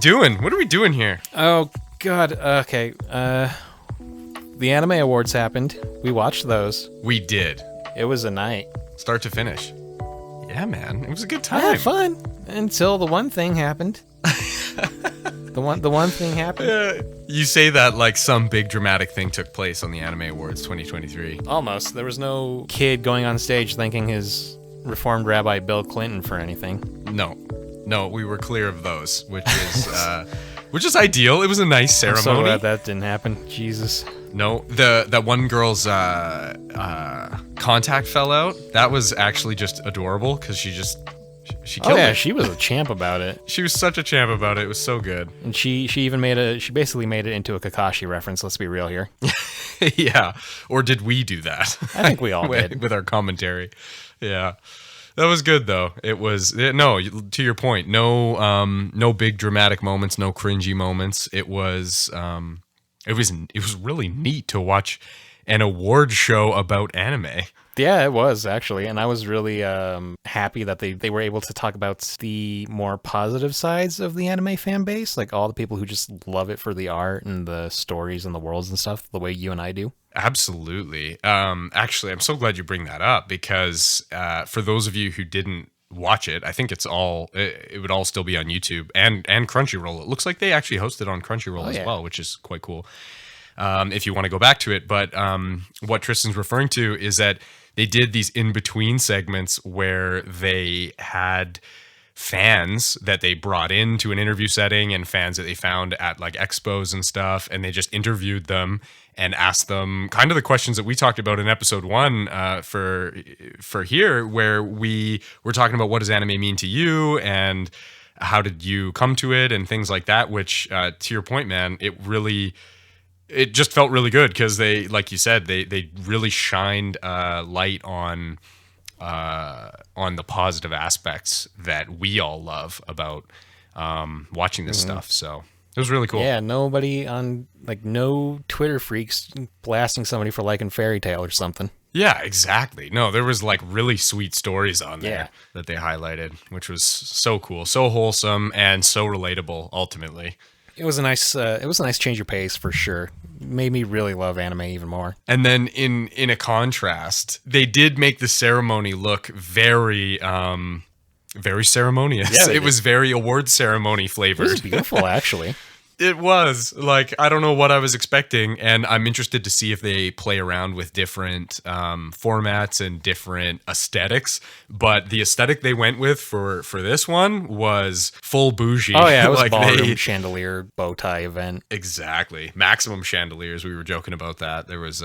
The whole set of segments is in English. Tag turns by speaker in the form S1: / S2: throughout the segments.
S1: doing? What are we doing here?
S2: Oh, God. Okay. The Anime Awards happened. We watched those.
S1: We did.
S2: It was a night.
S1: Start to finish. Yeah, man. It was a good
S2: I
S1: time.
S2: had fun until the one thing happened. The one thing happened.
S1: You say that like some big dramatic thing took place on the Anime Awards 2023.
S2: Almost. There was no kid going on stage thanking his Reformed Rabbi Bill Clinton for anything.
S1: No, we were clear of those, which is ideal. It was a nice ceremony.
S2: I'm so glad that didn't happen. Jesus.
S1: No, that one girl's contact fell out. That was actually just adorable because she killed it.
S2: She was a champ about it.
S1: She was such a champ about it. It was so good.
S2: And she basically made it into a Kakashi reference. Let's be real here.
S1: Yeah. Or did we do that?
S2: I think we all did
S1: with our commentary. Yeah. That was good though. It was to your point. No big dramatic moments. No cringy moments. It was really neat to watch an award show about anime.
S2: Yeah, it was actually, and I was really happy that they were able to talk about the more positive sides of the anime fan base, like all the people who just love it for the art and the stories and the worlds and stuff, the way you and I do.
S1: Absolutely. Actually, I'm so glad you bring that up because for those of you who didn't watch it, I think it would all still be on YouTube and Crunchyroll. It looks like they actually hosted on Crunchyroll as well, which is quite cool. If you want to go back to it, but what Tristan's referring to is that they did these in-between segments where they had fans that they brought into an interview setting and fans that they found at like expos and stuff, and they just interviewed them and asked them kind of the questions that we talked about in episode 1 for here, where we were talking about what does anime mean to you and how did you come to it and things like that, which to your point, man, it just felt really good because they, like you said, they really shined light on the positive aspects that we all love about watching this stuff. So it was really cool.
S2: Yeah, no Twitter freaks blasting somebody for liking Fairy Tail or something.
S1: Yeah, exactly. No, there was like really sweet stories on there that they highlighted, which was so cool, so wholesome, and so relatable. Ultimately,
S2: it was a nice change of pace for sure. Made me really love anime even more.
S1: And then in a contrast, they did make the ceremony look very very ceremonious.
S2: Yeah,
S1: it was very award ceremony flavored.
S2: It was beautiful, actually.
S1: It was. Like, I don't know what I was expecting, and I'm interested to see if they play around with different formats and different aesthetics. But the aesthetic they went with for this one was full bougie.
S2: Oh yeah, it was
S1: like
S2: ballroom chandelier bow tie event.
S1: Exactly. Maximum chandeliers. We were joking about that. There was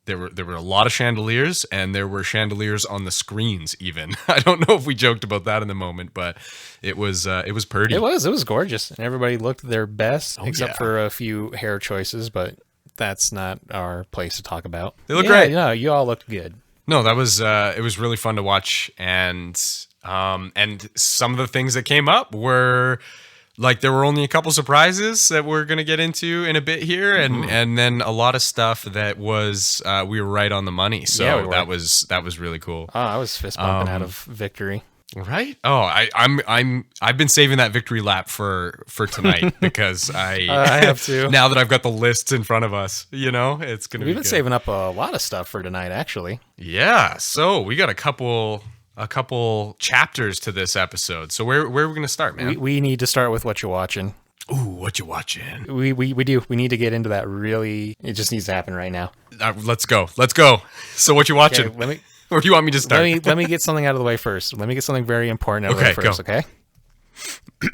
S1: there were a lot of chandeliers, and there were chandeliers on the screens even. I don't know if we joked about that in the moment, but it was pretty.
S2: It was gorgeous, and everybody looked their best, except for a few hair choices, but that's not our place to talk about.
S1: They look great.
S2: No, you all looked good.
S1: No, that was it was really fun to watch, and some of the things that came up were like there were only a couple surprises that we're gonna get into in a bit here, and then a lot of stuff that was we were right on the money. So that was really cool.
S2: Oh, I was fist bumping out of victory.
S1: Right? Oh, I've been saving that victory lap for tonight because I
S2: have to.
S1: Now that I've got the lists in front of us, it's gonna.
S2: We've been saving up a lot of stuff for tonight, actually.
S1: Yeah. So we got a couple chapters to this episode. So where are we going to start, man?
S2: We need to start with what you're watching.
S1: Ooh, what you watching?
S2: We do. We need to get into that. Really, it just needs to happen right now.
S1: Let's go. So what you watching?
S2: Okay,
S1: or do you want me to start?
S2: Let me get something out of the way first. Let me get something very important out of the way first.
S1: Go.
S2: Okay.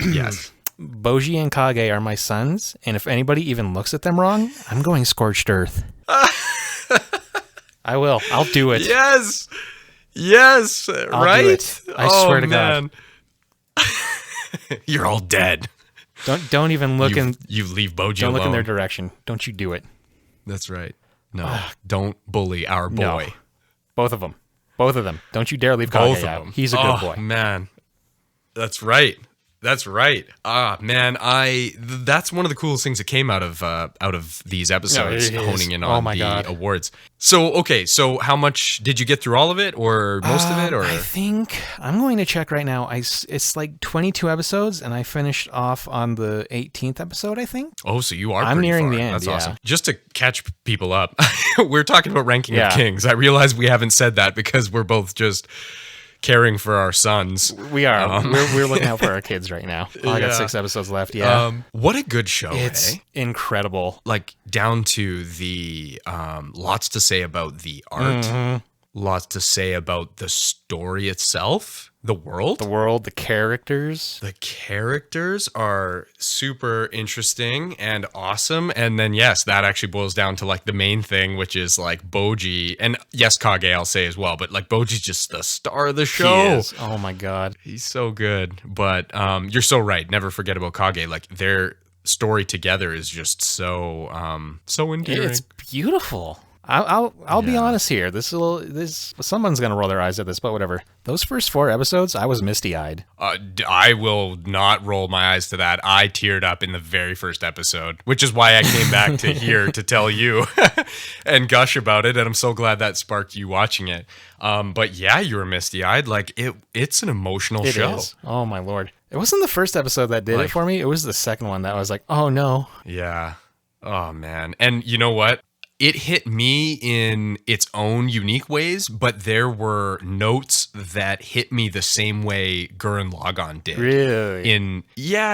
S1: Yes.
S2: Bojji and Kage are my sons, and if anybody even looks at them wrong, I'm going scorched earth. I will. I'll do it.
S1: Yes,
S2: I'll
S1: right?
S2: do it. I swear to God.
S1: You're all dead.
S2: Don't even look
S1: you leave Bojji
S2: Don't
S1: alone.
S2: look in their direction. Don't you do it.
S1: That's right. No, don't bully our boy.
S2: No. Both of them. Don't you dare leave Kage out. He's a good boy.
S1: Man. That's right. That's right. Ah, man, that's one of the coolest things that came out of these episodes,
S2: it is.
S1: honing in
S2: Oh
S1: on
S2: my
S1: the
S2: God.
S1: awards. So, okay, so how much did you get through all of it, or most of it, or?
S2: I think I'm going to check right now. It's like 22 episodes, and I finished off on the 18th episode, I think.
S1: Oh, so you are
S2: I'm
S1: pretty
S2: nearing
S1: far.
S2: the end,
S1: That's
S2: yeah.
S1: awesome. Just to catch people up, we're talking about ranking
S2: Yeah.
S1: of kings. I realize we haven't said that because we're both just caring for our sons.
S2: We are. We're looking out for our kids right now. Oh, I got
S1: Yeah.
S2: 6 episodes left. Yeah.
S1: What a good show,
S2: It's
S1: eh?
S2: incredible.
S1: Like down to the lots to say about the art, lots to say about the story itself, the world.
S2: The world, the characters.
S1: The characters are super interesting and awesome. And then, yes, that actually boils down to like the main thing, which is like Bojji. And yes, Kage, I'll say as well. But like Boji's just the star of the
S2: He
S1: show.
S2: is. Oh my God.
S1: He's so good. But you're so right. Never forget about Kage. Like their story together is just so endearing.
S2: It's beautiful. I'll be honest here. Someone's gonna roll their eyes at this, but whatever. Those first 4 episodes, I was misty-eyed.
S1: I will not roll my eyes to that. I teared up in the very first episode, which is why I came back to here to tell you and gush about it. And I'm so glad that sparked you watching it. But yeah, you were misty-eyed. Like it's an emotional
S2: It
S1: show.
S2: is. Oh my Lord. It wasn't the first episode that did it for me. It was the second one that was like, oh no.
S1: Yeah. Oh man. And you know what? It hit me in its own unique ways, but there were notes that hit me the same way Gurren Lagann did.
S2: Really?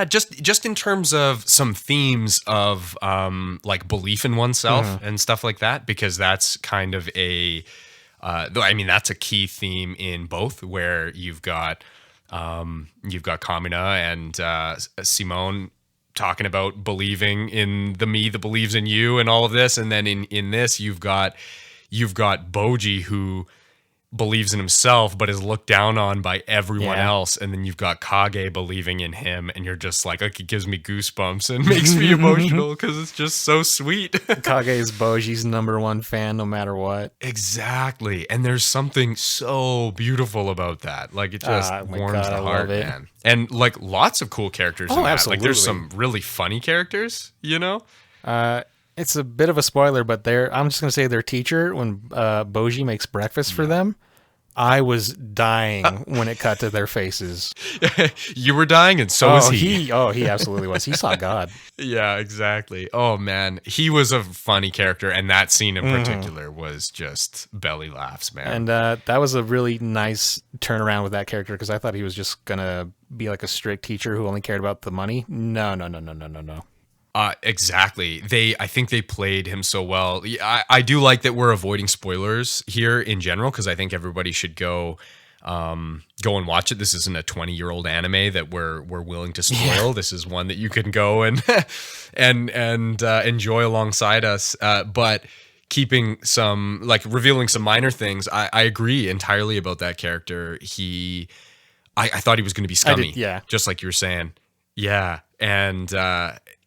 S1: Just in terms of some themes of like belief in oneself and stuff like that, because that's kind of that's a key theme in both, where you've got Kamina and Simone talking about believing in the me that believes in you and all of this, and then in this you've got Bojji, who believes in himself but is looked down on by everyone else, and then you've got Kage believing in him, and you're just like it gives me goosebumps and makes me emotional because it's just so sweet.
S2: Kage is Bojji's #1 fan no matter what.
S1: Exactly. And there's something so beautiful about that. Like it just warms the heart, man. And like lots of cool characters in that.
S2: Absolutely.
S1: Like there's some really funny characters, you know?
S2: It's a bit of a spoiler, but I'm just going to say their teacher, when Bojji makes breakfast for them, I was dying when it cut to their faces.
S1: You were dying, and so was he.
S2: He absolutely was. He saw God.
S1: Yeah, exactly. Oh, man. He was a funny character, and that scene in particular was just belly laughs, man.
S2: And that was a really nice turnaround with that character, because I thought he was just going to be like a strict teacher who only cared about the money. No.
S1: Exactly. I think they played him so well. I do like that we're avoiding spoilers here in general, because I think everybody should go and watch it. This isn't a 20-year-old anime that we're willing to spoil. Yeah. This is one that you can go and enjoy alongside us. But keeping some, like, revealing some minor things. I agree entirely about that character. I thought he was going to be scummy. Just like you were saying. Yeah. And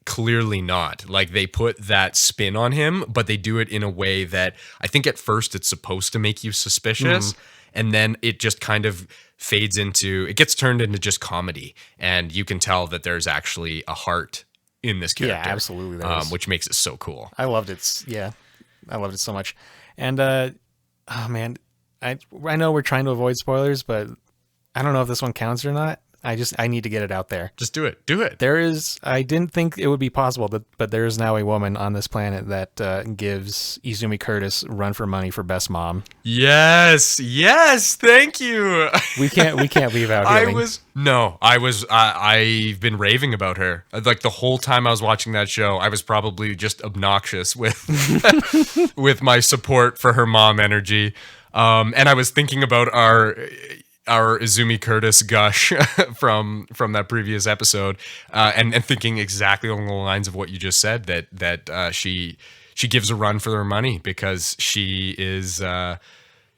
S1: clearly not. Like, they put that spin on him, but they do it in a way that I think at first it's supposed to make you suspicious, and then it just kind of fades into, it gets turned into just comedy, and you can tell that there's actually a heart in this character.
S2: Yeah, absolutely.
S1: Which makes it so cool.
S2: I loved it. Yeah, I loved it so much. And oh man, I know we're trying to avoid spoilers, but I don't know if this one counts or not. I need to get it out there.
S1: Just do it. Do it.
S2: I didn't think it would be possible, but there is now a woman on this planet that gives Izumi Curtis run for money for best mom.
S1: Yes. Thank you.
S2: We can't leave out healing.
S1: I've been raving about her. Like the whole time I was watching that show, I was probably just obnoxious with with my support for her mom energy. And I was thinking about our Izumi Curtis gush from that previous episode, and thinking exactly along the lines of what you just said, that she gives a run for her money because she is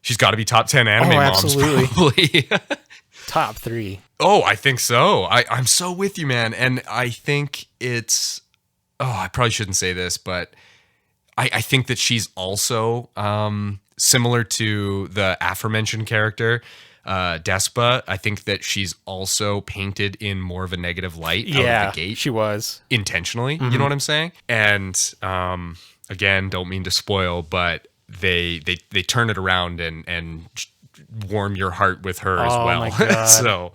S1: she's got to be top 10 anime moms,
S2: absolutely.
S1: Probably.
S2: Top 3.
S1: Oh, I think so. I'm so with you, man. And I think it's I probably shouldn't say this, but I think that she's also similar to the aforementioned character. Despa, I think that she's also painted in more of a negative light out of the gate.
S2: She was.
S1: Intentionally, you know what I'm saying? And again, don't mean to spoil, but they turn it around and warm your heart with her as well.
S2: My God.
S1: So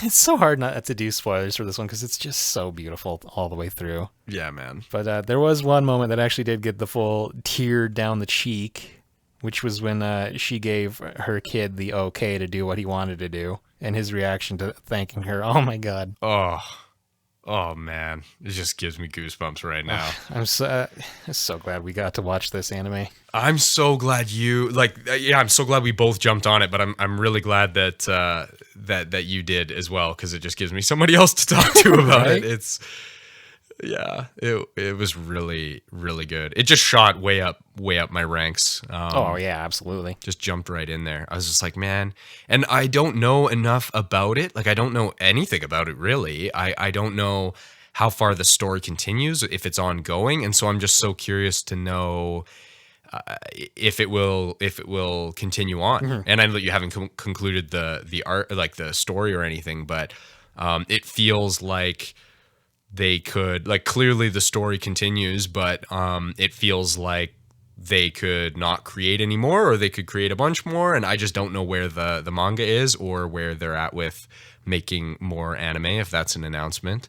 S2: it's so hard not to do spoilers for this one because it's just so beautiful all the way through.
S1: yeah, man.
S2: But there was one moment that actually did get the full tear down the cheek, which was when she gave her kid the okay to do what he wanted to do, and his reaction to thanking her. Oh my God.
S1: Oh man, it just gives me goosebumps right now.
S2: I'm so glad we got to watch this anime.
S1: I'm so glad I'm so glad we both jumped on it, but I'm really glad that that you did as well, because it just gives me somebody else to talk to about
S2: Right?
S1: it. It was really, really good. It just shot way up my ranks.
S2: Oh yeah, absolutely.
S1: Just jumped right in there. I was just like, man, and I don't know enough about it. Like, I don't know anything about it really. I don't know how far the story continues, if it's ongoing, and so I'm just so curious to know if it will continue on.
S2: Mm-hmm.
S1: And I know that you haven't concluded the art, like the story or anything, but it feels like they could, like, clearly the story continues, but it feels like they could not create any more, or they could create a bunch more, and I just don't know where the manga is or where they're at with making more anime, if that's an announcement.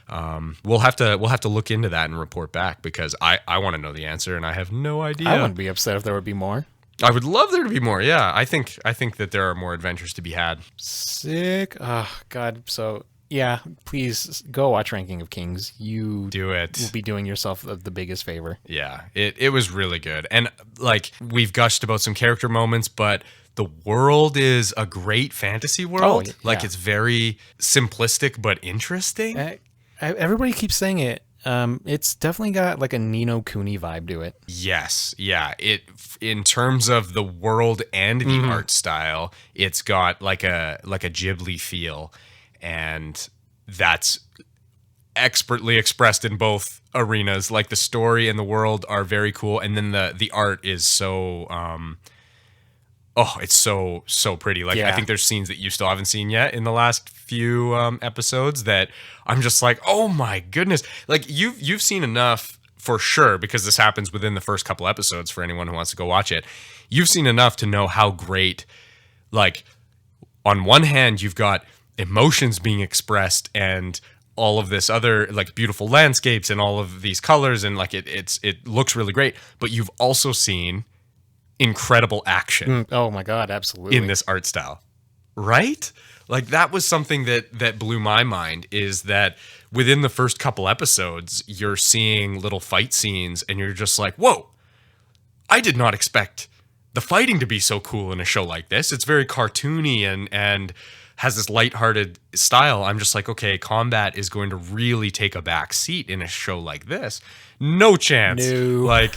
S1: We'll have to look into that and report back, because I want to know the answer and I have no idea.
S2: I wouldn't be upset if there would be more.
S1: I would love there to be more. Yeah, I think that there are more adventures to be had.
S2: Sick. Oh God. So yeah, please go watch Ranking of Kings. You
S1: Do it.
S2: will be doing yourself the biggest favor.
S1: Yeah, it was really good. And like, we've gushed about some character moments, but the world is a great fantasy world.
S2: Oh, yeah.
S1: Like, it's very simplistic but interesting.
S2: Everybody keeps saying it. It's definitely got like a Ni no Kuni vibe to it.
S1: Yes, yeah. It, in terms of the world and the art style, it's got like a Ghibli feel, and that's expertly expressed in both arenas. Like, the story and the world are very cool, and then the art is so it's so pretty. Like, I
S2: Yeah.
S1: think there's scenes that you still haven't seen yet in the last few episodes that I'm just like, oh my goodness. Like, you've seen enough for sure, because this happens within the first couple episodes for anyone who wants to go watch it. You've seen enough to know how great, like, on one hand, you've got emotions being expressed and all of this other, like, beautiful landscapes and all of these colors, and like it looks really great, but you've also seen incredible action
S2: Oh my God, absolutely.
S1: in this art style, right? Like, that was something that blew my mind, is that within the first couple episodes, you're seeing little fight scenes and you're just like, whoa, I did not expect the fighting to be so cool in a show like this. It's very cartoony and has this lighthearted style. I'm just like, okay, combat is going to really take a back seat in a show like this. No chance.
S2: No.
S1: Like,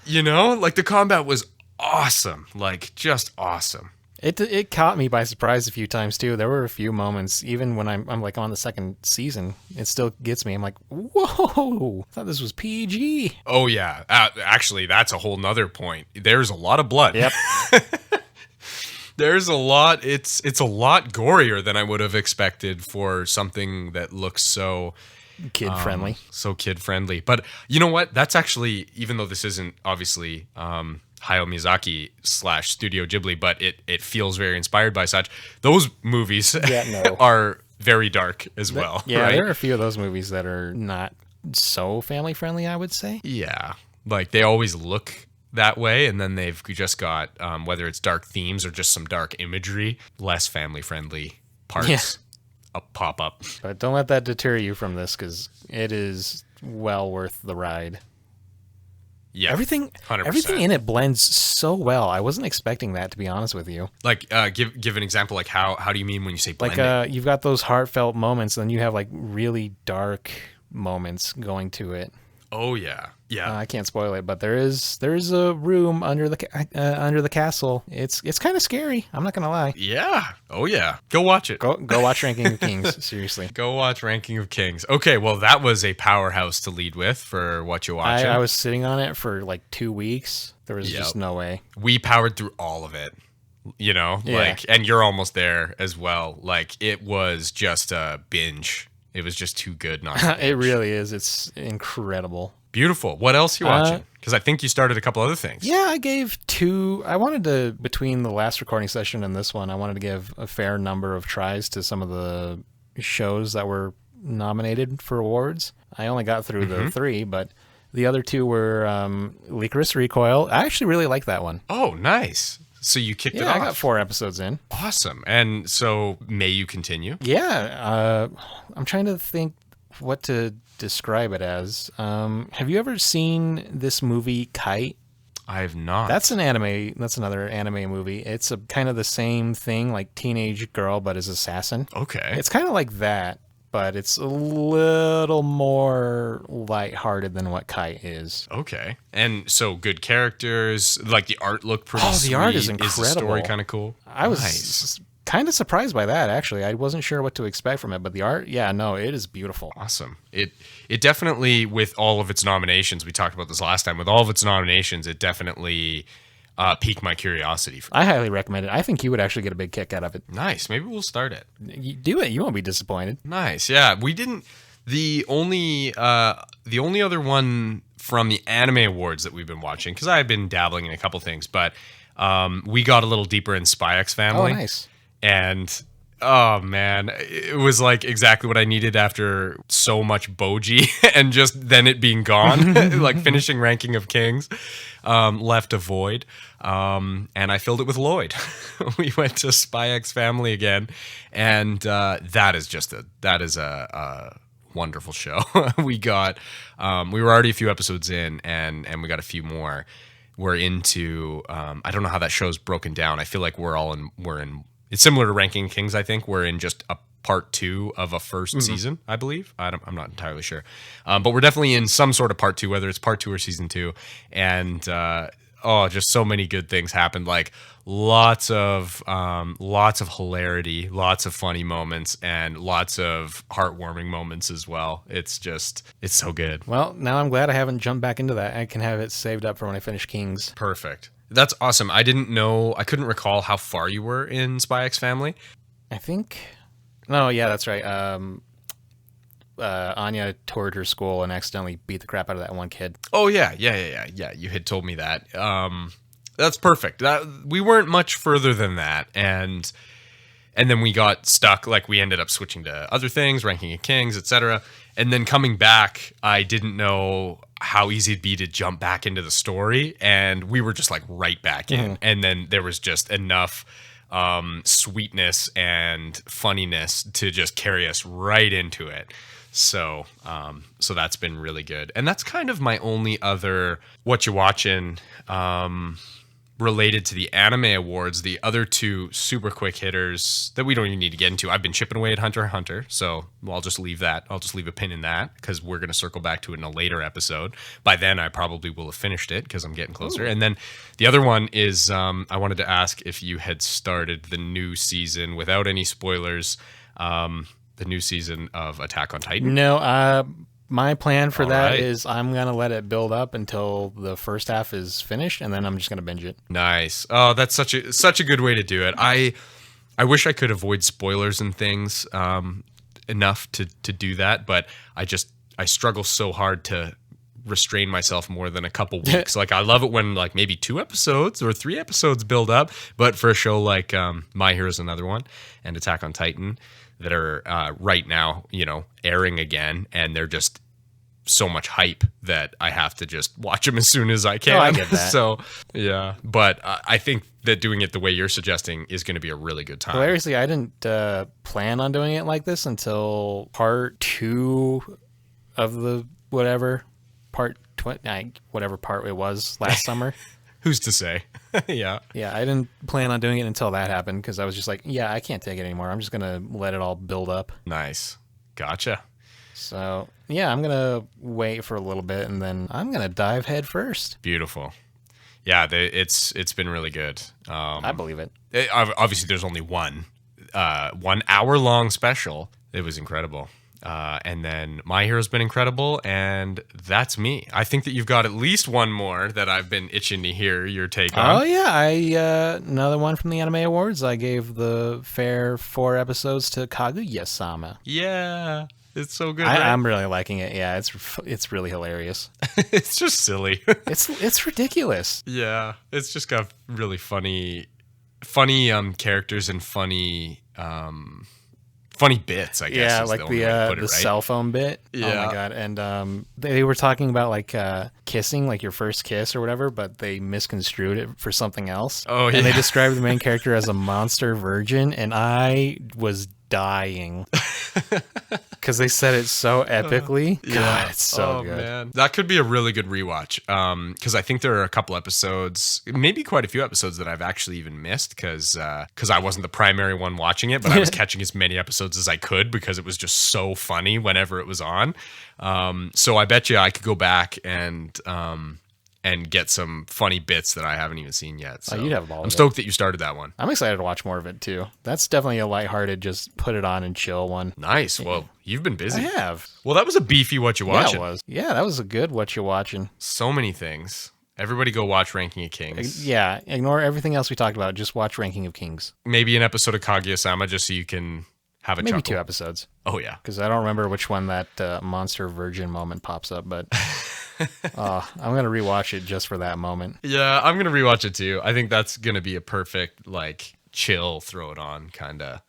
S1: you know, like, the combat was awesome. Like, just awesome.
S2: It caught me by surprise a few times too. There were a few moments, even when I'm like on the second season, it still gets me. I'm like, whoa, I thought this was PG.
S1: Oh, yeah. Actually, that's a whole nother point. There's a lot of blood.
S2: Yep.
S1: There's a lot. It's a lot gorier than I would have expected for something that looks so
S2: Kid friendly.
S1: So kid friendly. But you know what? That's actually, even though this isn't obviously Hayao Miyazaki / Studio Ghibli, but it feels very inspired by such. Those movies are very dark as well.
S2: Yeah,
S1: right?
S2: there are a few of those movies that are not so family friendly, I would say.
S1: Yeah, like, they always look that way, and then they've just got whether it's dark themes or just some dark imagery, less family friendly parts.
S2: Yeah.
S1: Pop up.
S2: But don't let that deter you from this, because it is well worth the ride.
S1: Yeah,
S2: Everything
S1: 100%.
S2: in it blends so well. I wasn't expecting that, to be honest with you.
S1: Like, give an example. Like, how do you mean when you say blending?
S2: Like, you've got those heartfelt moments, and then you have like really dark moments going to it.
S1: Oh yeah, yeah.
S2: I can't spoil it, but there is a room under the castle. It's kind of scary. I'm not gonna lie.
S1: Yeah. Oh yeah. Go watch it.
S2: Go watch Ranking of Kings. Seriously.
S1: Go watch Ranking of Kings. Okay, well, that was a powerhouse to lead with for what you watching.
S2: I was sitting on it for like 2 weeks. There was just no way.
S1: We powered through all of it. you know,
S2: Yeah.
S1: like, and you're almost there as well. Like, it was just a binge. It was just too good not to binge.
S2: It really is. It's incredible.
S1: Beautiful. What else you watching? Because I think you started a couple other things.
S2: Yeah, I gave two. I wanted to, between the last recording session and this one, I wanted to give a fair number of tries to some of the shows that were nominated for awards. I only got through the 3, but the other 2 were Licorice Recoil. I actually really like that one.
S1: Oh, nice. So you kicked it
S2: Yeah,
S1: off.
S2: I got 4 episodes in.
S1: Awesome. And so may you continue?
S2: Yeah, I'm trying to think what to describe it as. Have you ever seen this movie Kite?
S1: I have not.
S2: That's an anime. That's another anime movie. It's a kind of the same thing, like teenage girl, but as assassin.
S1: Okay.
S2: It's kind of like that, but it's a little more lighthearted than what Kite is.
S1: Okay. And so good characters, like the art looked pretty sweet.
S2: The art is
S1: Is
S2: incredible.
S1: the story kind of cool?
S2: I was
S1: Nice.
S2: kind of surprised by that, actually. I wasn't sure what to expect from it, but the art, yeah, no, it is beautiful.
S1: Awesome. It definitely, with all of its nominations, we talked about this last time, with all of its nominations, it definitely piqued my curiosity.
S2: I highly recommend it. I think you would actually get a big kick out of it.
S1: Nice. Maybe we'll start it.
S2: You do it. You won't be disappointed.
S1: Nice. Yeah, we didn't. The only other one from the anime awards that we've been watching, because I've been dabbling in a couple things, but we got a little deeper in Spy X Family.
S2: Oh, nice.
S1: And oh man, it was like exactly what I needed after so much Bojji and just then it being gone, like finishing Ranking of Kings, left a void. And I filled it with Lloyd. We went to Spy X Family again, and that is a wonderful show. We were already a few episodes in, and we got a few more. We're into I don't know how that show's broken down. I feel like we're in it's similar to Ranking Kings. I think we're in just a part 2 of a first season, I believe. I'm not entirely sure, but we're definitely in some sort of part 2, whether it's part 2 or season 2. And just so many good things happened. Like lots of hilarity, lots of funny moments, and lots of heartwarming moments as well. It's so good.
S2: Well, now I'm glad I haven't jumped back into that. I can have it saved up for when I finish Kings.
S1: Perfect. That's awesome. I couldn't recall how far you were in Spy X Family.
S2: I think. No, yeah, that's right. Anya toured her school and accidentally beat the crap out of that one kid.
S1: Oh yeah. You had told me that. That's perfect. We weren't much further than that, and then we got stuck. Like we ended up switching to other things, Ranking of Kings, etc. And then coming back, I didn't know how easy it'd be to jump back into the story, and we were just like right back in. And then there was just enough sweetness and funniness to just carry us right into it. So that's been really good. And that's kind of my only other what you watching related to the anime awards. The other 2 super quick hitters that we don't even need to get into. I've been chipping away at Hunter x Hunter, so I'll just leave that. I'll just leave a pin in that because we're going to circle back to it in a later episode. By then, I probably will have finished it because I'm getting closer. Ooh. And then the other one is I wanted to ask if you had started the new season without any spoilers. The new season of Attack on Titan.
S2: No, my plan for that
S1: right.
S2: is I'm going to let it build up until the first half is finished, and then I'm just going to binge it.
S1: Nice. Oh, that's such a good way to do it. I wish I could avoid spoilers and things enough to do that, but I struggle so hard to restrain myself more than a couple weeks. Like I love it when like maybe 2 episodes or 3 episodes build up, but for a show like My Hero's Another One and Attack on Titan that are right now, airing again, and they're just so much hype that I have to just watch them as soon as I can.
S2: Oh, I get that.
S1: So, yeah. But I think that doing it the way you're suggesting is going to be a really good time.
S2: Hilariously, I didn't plan on doing it like this until part 2 of the whatever part it was last summer.
S1: Who's to say? Yeah.
S2: Yeah, I didn't plan on doing it until that happened because I was just like, yeah, I can't take it anymore. I'm just going to let it all build up.
S1: Nice. Gotcha.
S2: So, yeah, I'm going to wait for a little bit and then I'm going to dive head first.
S1: Beautiful. Yeah, it's been really good.
S2: I believe it.
S1: Obviously, there's only one hour-long special. It was incredible. And then My Hero's been incredible, and that's me. I think that you've got at least one more that I've been itching to hear your take on.
S2: Oh yeah, I another one from the Anime Awards. I gave the fair 4 episodes to Kaguya-sama.
S1: Yeah, it's so good. Right?
S2: I'm really liking it. Yeah, it's really hilarious.
S1: It's just silly.
S2: It's ridiculous.
S1: Yeah, it's just got really funny characters and funny bits, I guess.
S2: Yeah,
S1: is
S2: like
S1: the only way to put it,
S2: the
S1: right?
S2: cell phone bit.
S1: Yeah.
S2: Oh my god. And they were talking about like kissing, like your first kiss or whatever, but they misconstrued it for something else.
S1: Oh yeah.
S2: And they described the main character as a monster virgin, and I was dying because they said it so epically. God, it's so good.
S1: Man, that could be a really good rewatch. Because I think there are a couple episodes, maybe quite a few episodes that I've actually even missed because I wasn't the primary one watching it, but I was catching as many episodes as I could because it was just so funny whenever it was on. So I bet you I could go back and get some funny bits that I haven't even seen yet. So
S2: you'd have all of
S1: I'm
S2: it.
S1: stoked that you started that one.
S2: I'm excited to watch more of it too. That's definitely a lighthearted, just put it on and chill one.
S1: Nice. Well, you've been busy.
S2: I have.
S1: Well, that was a beefy what you watching.
S2: Yeah, it was. Yeah, that was a good what you watching.
S1: So many things. Everybody go watch Ranking of Kings.
S2: Yeah, ignore everything else we talked about. Just watch Ranking of Kings.
S1: Maybe an episode of Kaguya-sama just so you can have a
S2: Maybe
S1: chuckle.
S2: 2 episodes.
S1: Oh, yeah.
S2: Because I don't remember which one that monster virgin moment pops up, but I'm going to rewatch it just for that moment.
S1: Yeah, I'm going to rewatch it too. I think that's going to be a perfect, like, chill, throw it on kind of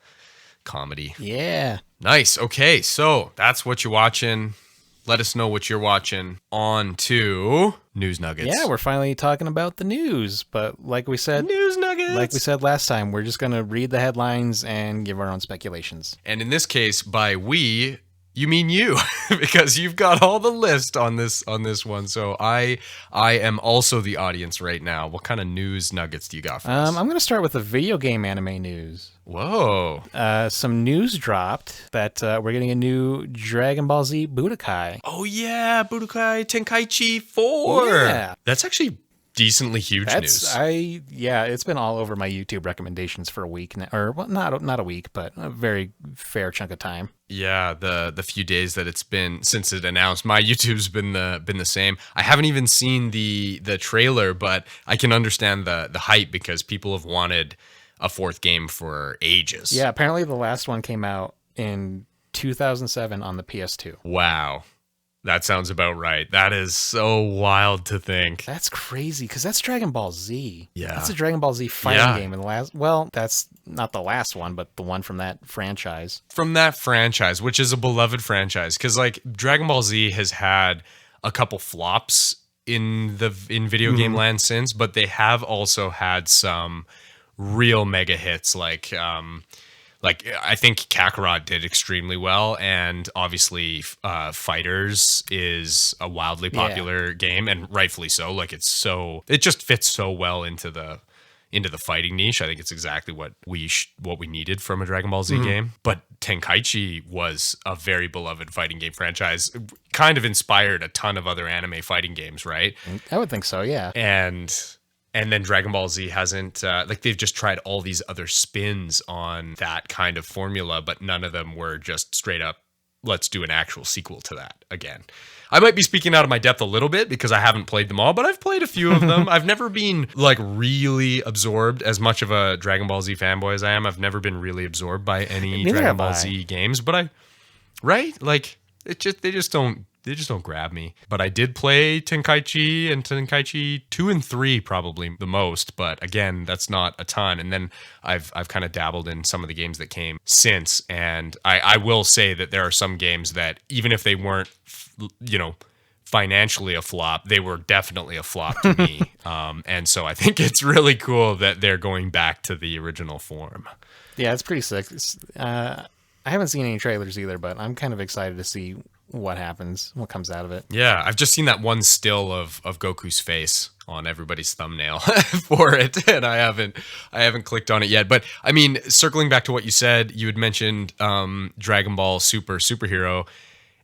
S1: comedy.
S2: Yeah.
S1: Nice. Okay, so that's what you're watching. Let us know what you're watching. On to News Nuggets.
S2: Yeah, we're finally talking about the news, but like we said,
S1: News Nuggets.
S2: like we said last time, we're just going to read the headlines and give our own speculations.
S1: And in this case, by we, you mean you, because you've got all the list on this one. So I am also the audience right now. What kind of news nuggets do you got for us?
S2: I'm going to start with the video game anime news.
S1: Whoa.
S2: Some news dropped that we're getting a new Dragon Ball Z Budokai.
S1: Oh yeah, Budokai Tenkaichi 4.
S2: Yeah.
S1: That's actually decently huge news.
S2: It's been all over my YouTube recommendations for a week now, or well, not a week, but a very fair chunk of time.
S1: Yeah, the few days that it's been since it announced, my YouTube's been the same. I haven't even seen the trailer, but I can understand the hype because people have wanted a 4th game for ages.
S2: Yeah, apparently the last one came out in 2007 on the PS2.
S1: Wow. That sounds about right. That is so wild to think.
S2: That's crazy, because that's Dragon Ball Z.
S1: Yeah.
S2: That's a Dragon Ball Z fighting game. And that's not the last one, but the one from that franchise.
S1: From that franchise, which is a beloved franchise, because like Dragon Ball Z has had a couple flops in video game land since, but they have also had some real mega hits like I think Kakarot did extremely well, and obviously Fighters is a wildly popular game, and rightfully so. Like it just fits so well into the fighting niche. I think it's exactly what we needed from a Dragon Ball Z game. But Tenkaichi was a very beloved fighting game franchise, kind of inspired a ton of other anime fighting games, right?
S2: I would think so, yeah.
S1: And then Dragon Ball Z hasn't, they've just tried all these other spins on that kind of formula, but none of them were just straight up, let's do an actual sequel to that again. I might be speaking out of my depth a little bit because I haven't played them all, but I've played a few of them. I've never been like really absorbed as much of a Dragon Ball Z fanboy as I am. I've never been really absorbed by any Dragon Ball Z games, but they just don't grab me. But I did play Tenkaichi and Tenkaichi 2 and 3 probably the most, but again, that's not a ton. And then I've kind of dabbled in some of the games that came since, and I will say that there are some games that even if they weren't, financially a flop, they were definitely a flop to me. And so I think it's really cool that they're going back to the original form.
S2: Yeah, it's pretty sick. I haven't seen any trailers either, but I'm kind of excited to see what happens, what comes out of it.
S1: Yeah, I've just seen that one still of Goku's face on everybody's thumbnail for it, and I haven't clicked on it yet. But I mean, circling back to what you said, you had mentioned Dragon Ball Superhero.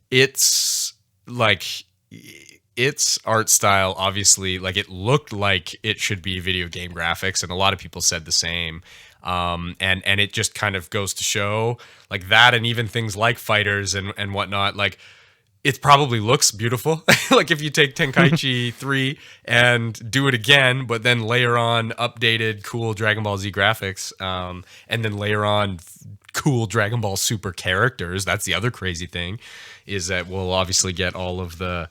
S1: It's like its art style, obviously, like it looked like it should be video game graphics, and a lot of people said the same. And it just kind of goes to show like that, and even things like fighters and whatnot, like it probably looks beautiful. Like if you take Tenkaichi 3 and do it again, but then layer on updated cool Dragon Ball Z graphics, and then layer on cool Dragon Ball Super characters. That's the other crazy thing, is that we'll obviously get all of the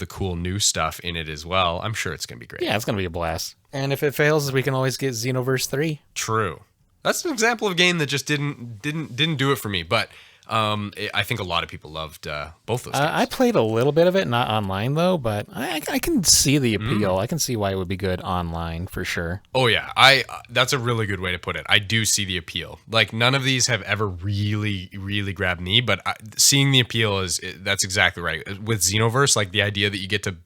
S1: cool new stuff in it as well. I'm sure it's going to be great.
S2: Yeah, it's going to be a blast. And if it fails, we can always get Xenoverse 3.
S1: True. That's an example of a game that just didn't do it for me, but I think a lot of people loved both those games.
S2: I played a little bit of it, not online though, but I can see the appeal. I can see why it would be good online for sure.
S1: Oh yeah, that's a really good way to put it. I do see the appeal. Like none of these have ever really grabbed me, but seeing the appeal that's exactly right. With Xenoverse, like the idea that you get to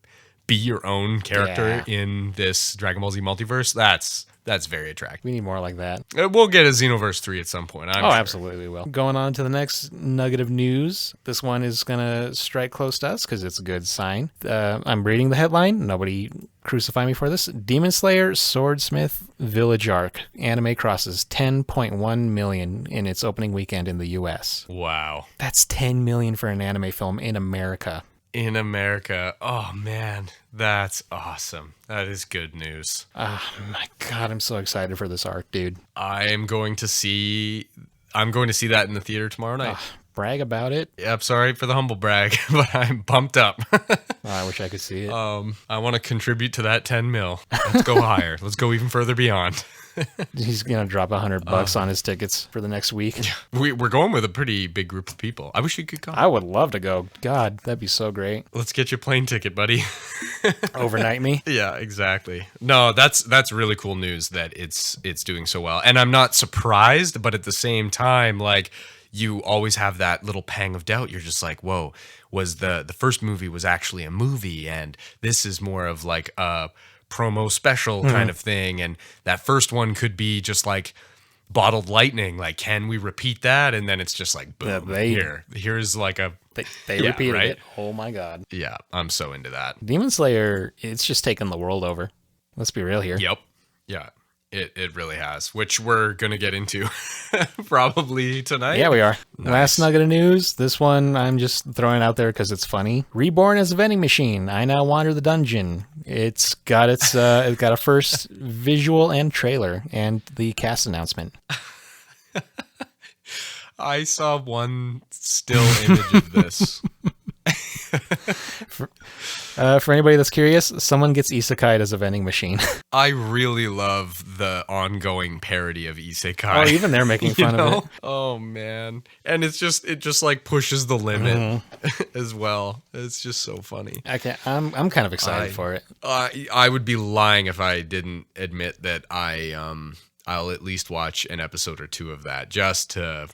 S1: be your own character in this Dragon Ball Z multiverse, that's very attractive.
S2: We need more like that.
S1: We'll get a Xenoverse 3 at some point. I'm sure.
S2: Absolutely will. Going on to the next nugget of news. This one is going to strike close to us because it's a good sign. I'm reading the headline. Nobody crucify me for this. Demon Slayer Swordsmith Village Arc anime crosses 10.1 million in its opening weekend in the US.
S1: Wow.
S2: That's 10 million for an anime film in America.
S1: In America. Oh man, that's awesome. That is good news.
S2: Oh my god, I'm so excited for this arc, dude.
S1: I'm going to see that in the theater tomorrow night.
S2: Brag about it.
S1: Yeah, I'm sorry for the humble brag, but I'm pumped up.
S2: I wish I could see it.
S1: I want to contribute to that 10 mil. Let's go higher. Let's go even further beyond.
S2: He's gonna drop $100 on his tickets for the next week.
S1: We're going with a pretty big group of people. I wish you could come.
S2: I would love to go. God, that'd be so great.
S1: Let's get your plane ticket, buddy.
S2: Overnight me.
S1: Yeah, exactly. No, that's really cool news that it's doing so well, and I'm not surprised, but at the same time, like you always have that little pang of doubt. You're just like, whoa, was the first movie was actually a movie, and this is more of like a promo special kind of thing, and that first one could be just like bottled lightning, like can we repeat that? And then it's just like boom, here's like a
S2: they repeated it. Oh my god.
S1: Yeah, I'm so into that.
S2: Demon Slayer, it's just taken the world over. Let's be real here.
S1: Yep. Yeah, it really has, which we're gonna get into probably tonight.
S2: Yeah, we are.
S1: Nice.
S2: Last nugget of news. This one I'm just throwing out there because it's funny. Reborn as a vending machine. I now wander the dungeon. It's got it's got a first visual and trailer and the cast announcement.
S1: I saw one still image of this.
S2: For anybody that's curious, someone gets isekai'd as a vending machine.
S1: I really love the ongoing parody of isekai.
S2: Oh, even they're making fun of it.
S1: Oh man, and it just like pushes the limit as well. It's just so funny.
S2: I'm kind of excited for it.
S1: I would be lying if I didn't admit that I'll at least watch an episode or two of that just to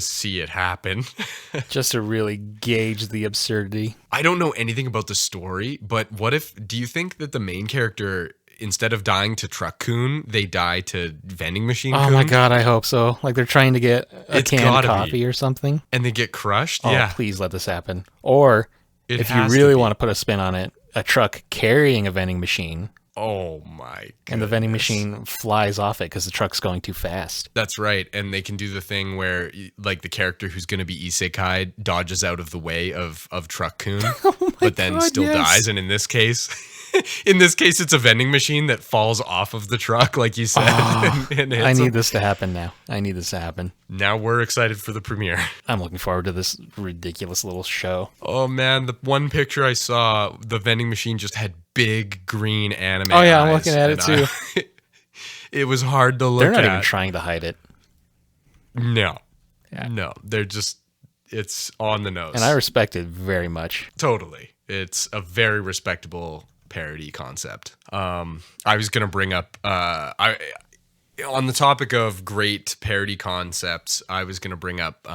S1: see it happen.
S2: Just to really gauge the absurdity.
S1: I don't know anything about the story, but do you think that the main character, instead of dying to Truck-kun, they die to vending machine
S2: Oh
S1: kun?
S2: my god, I hope so. Like they're trying to get a canned coffee or something.
S1: And they get crushed?
S2: Oh,
S1: yeah.
S2: Please let this happen. Or if you really want to put a spin on it, a truck carrying a vending machine.
S1: Oh my goodness.
S2: And the vending machine flies off it because the truck's going too fast.
S1: That's right. And they can do the thing where like the character who's going to be isekai dodges out of the way of Truck-kun, but then still dies. And in this case, it's a vending machine that falls off of the truck, like you said. And
S2: I need this to happen now. I need this to happen.
S1: Now we're excited for the premiere.
S2: I'm looking forward to this ridiculous little show.
S1: Oh man, the one picture I saw, the vending machine just had big green anime
S2: Oh yeah,
S1: eyes,
S2: I'm looking at it too.
S1: It was hard to look at.
S2: They're not even trying to hide it.
S1: No. Yeah. No, they're just, it's on the nose.
S2: And I respect it very much.
S1: Totally. It's a very respectable parody concept. I was going to bring up, on the topic of great parody concepts, I was going to bring up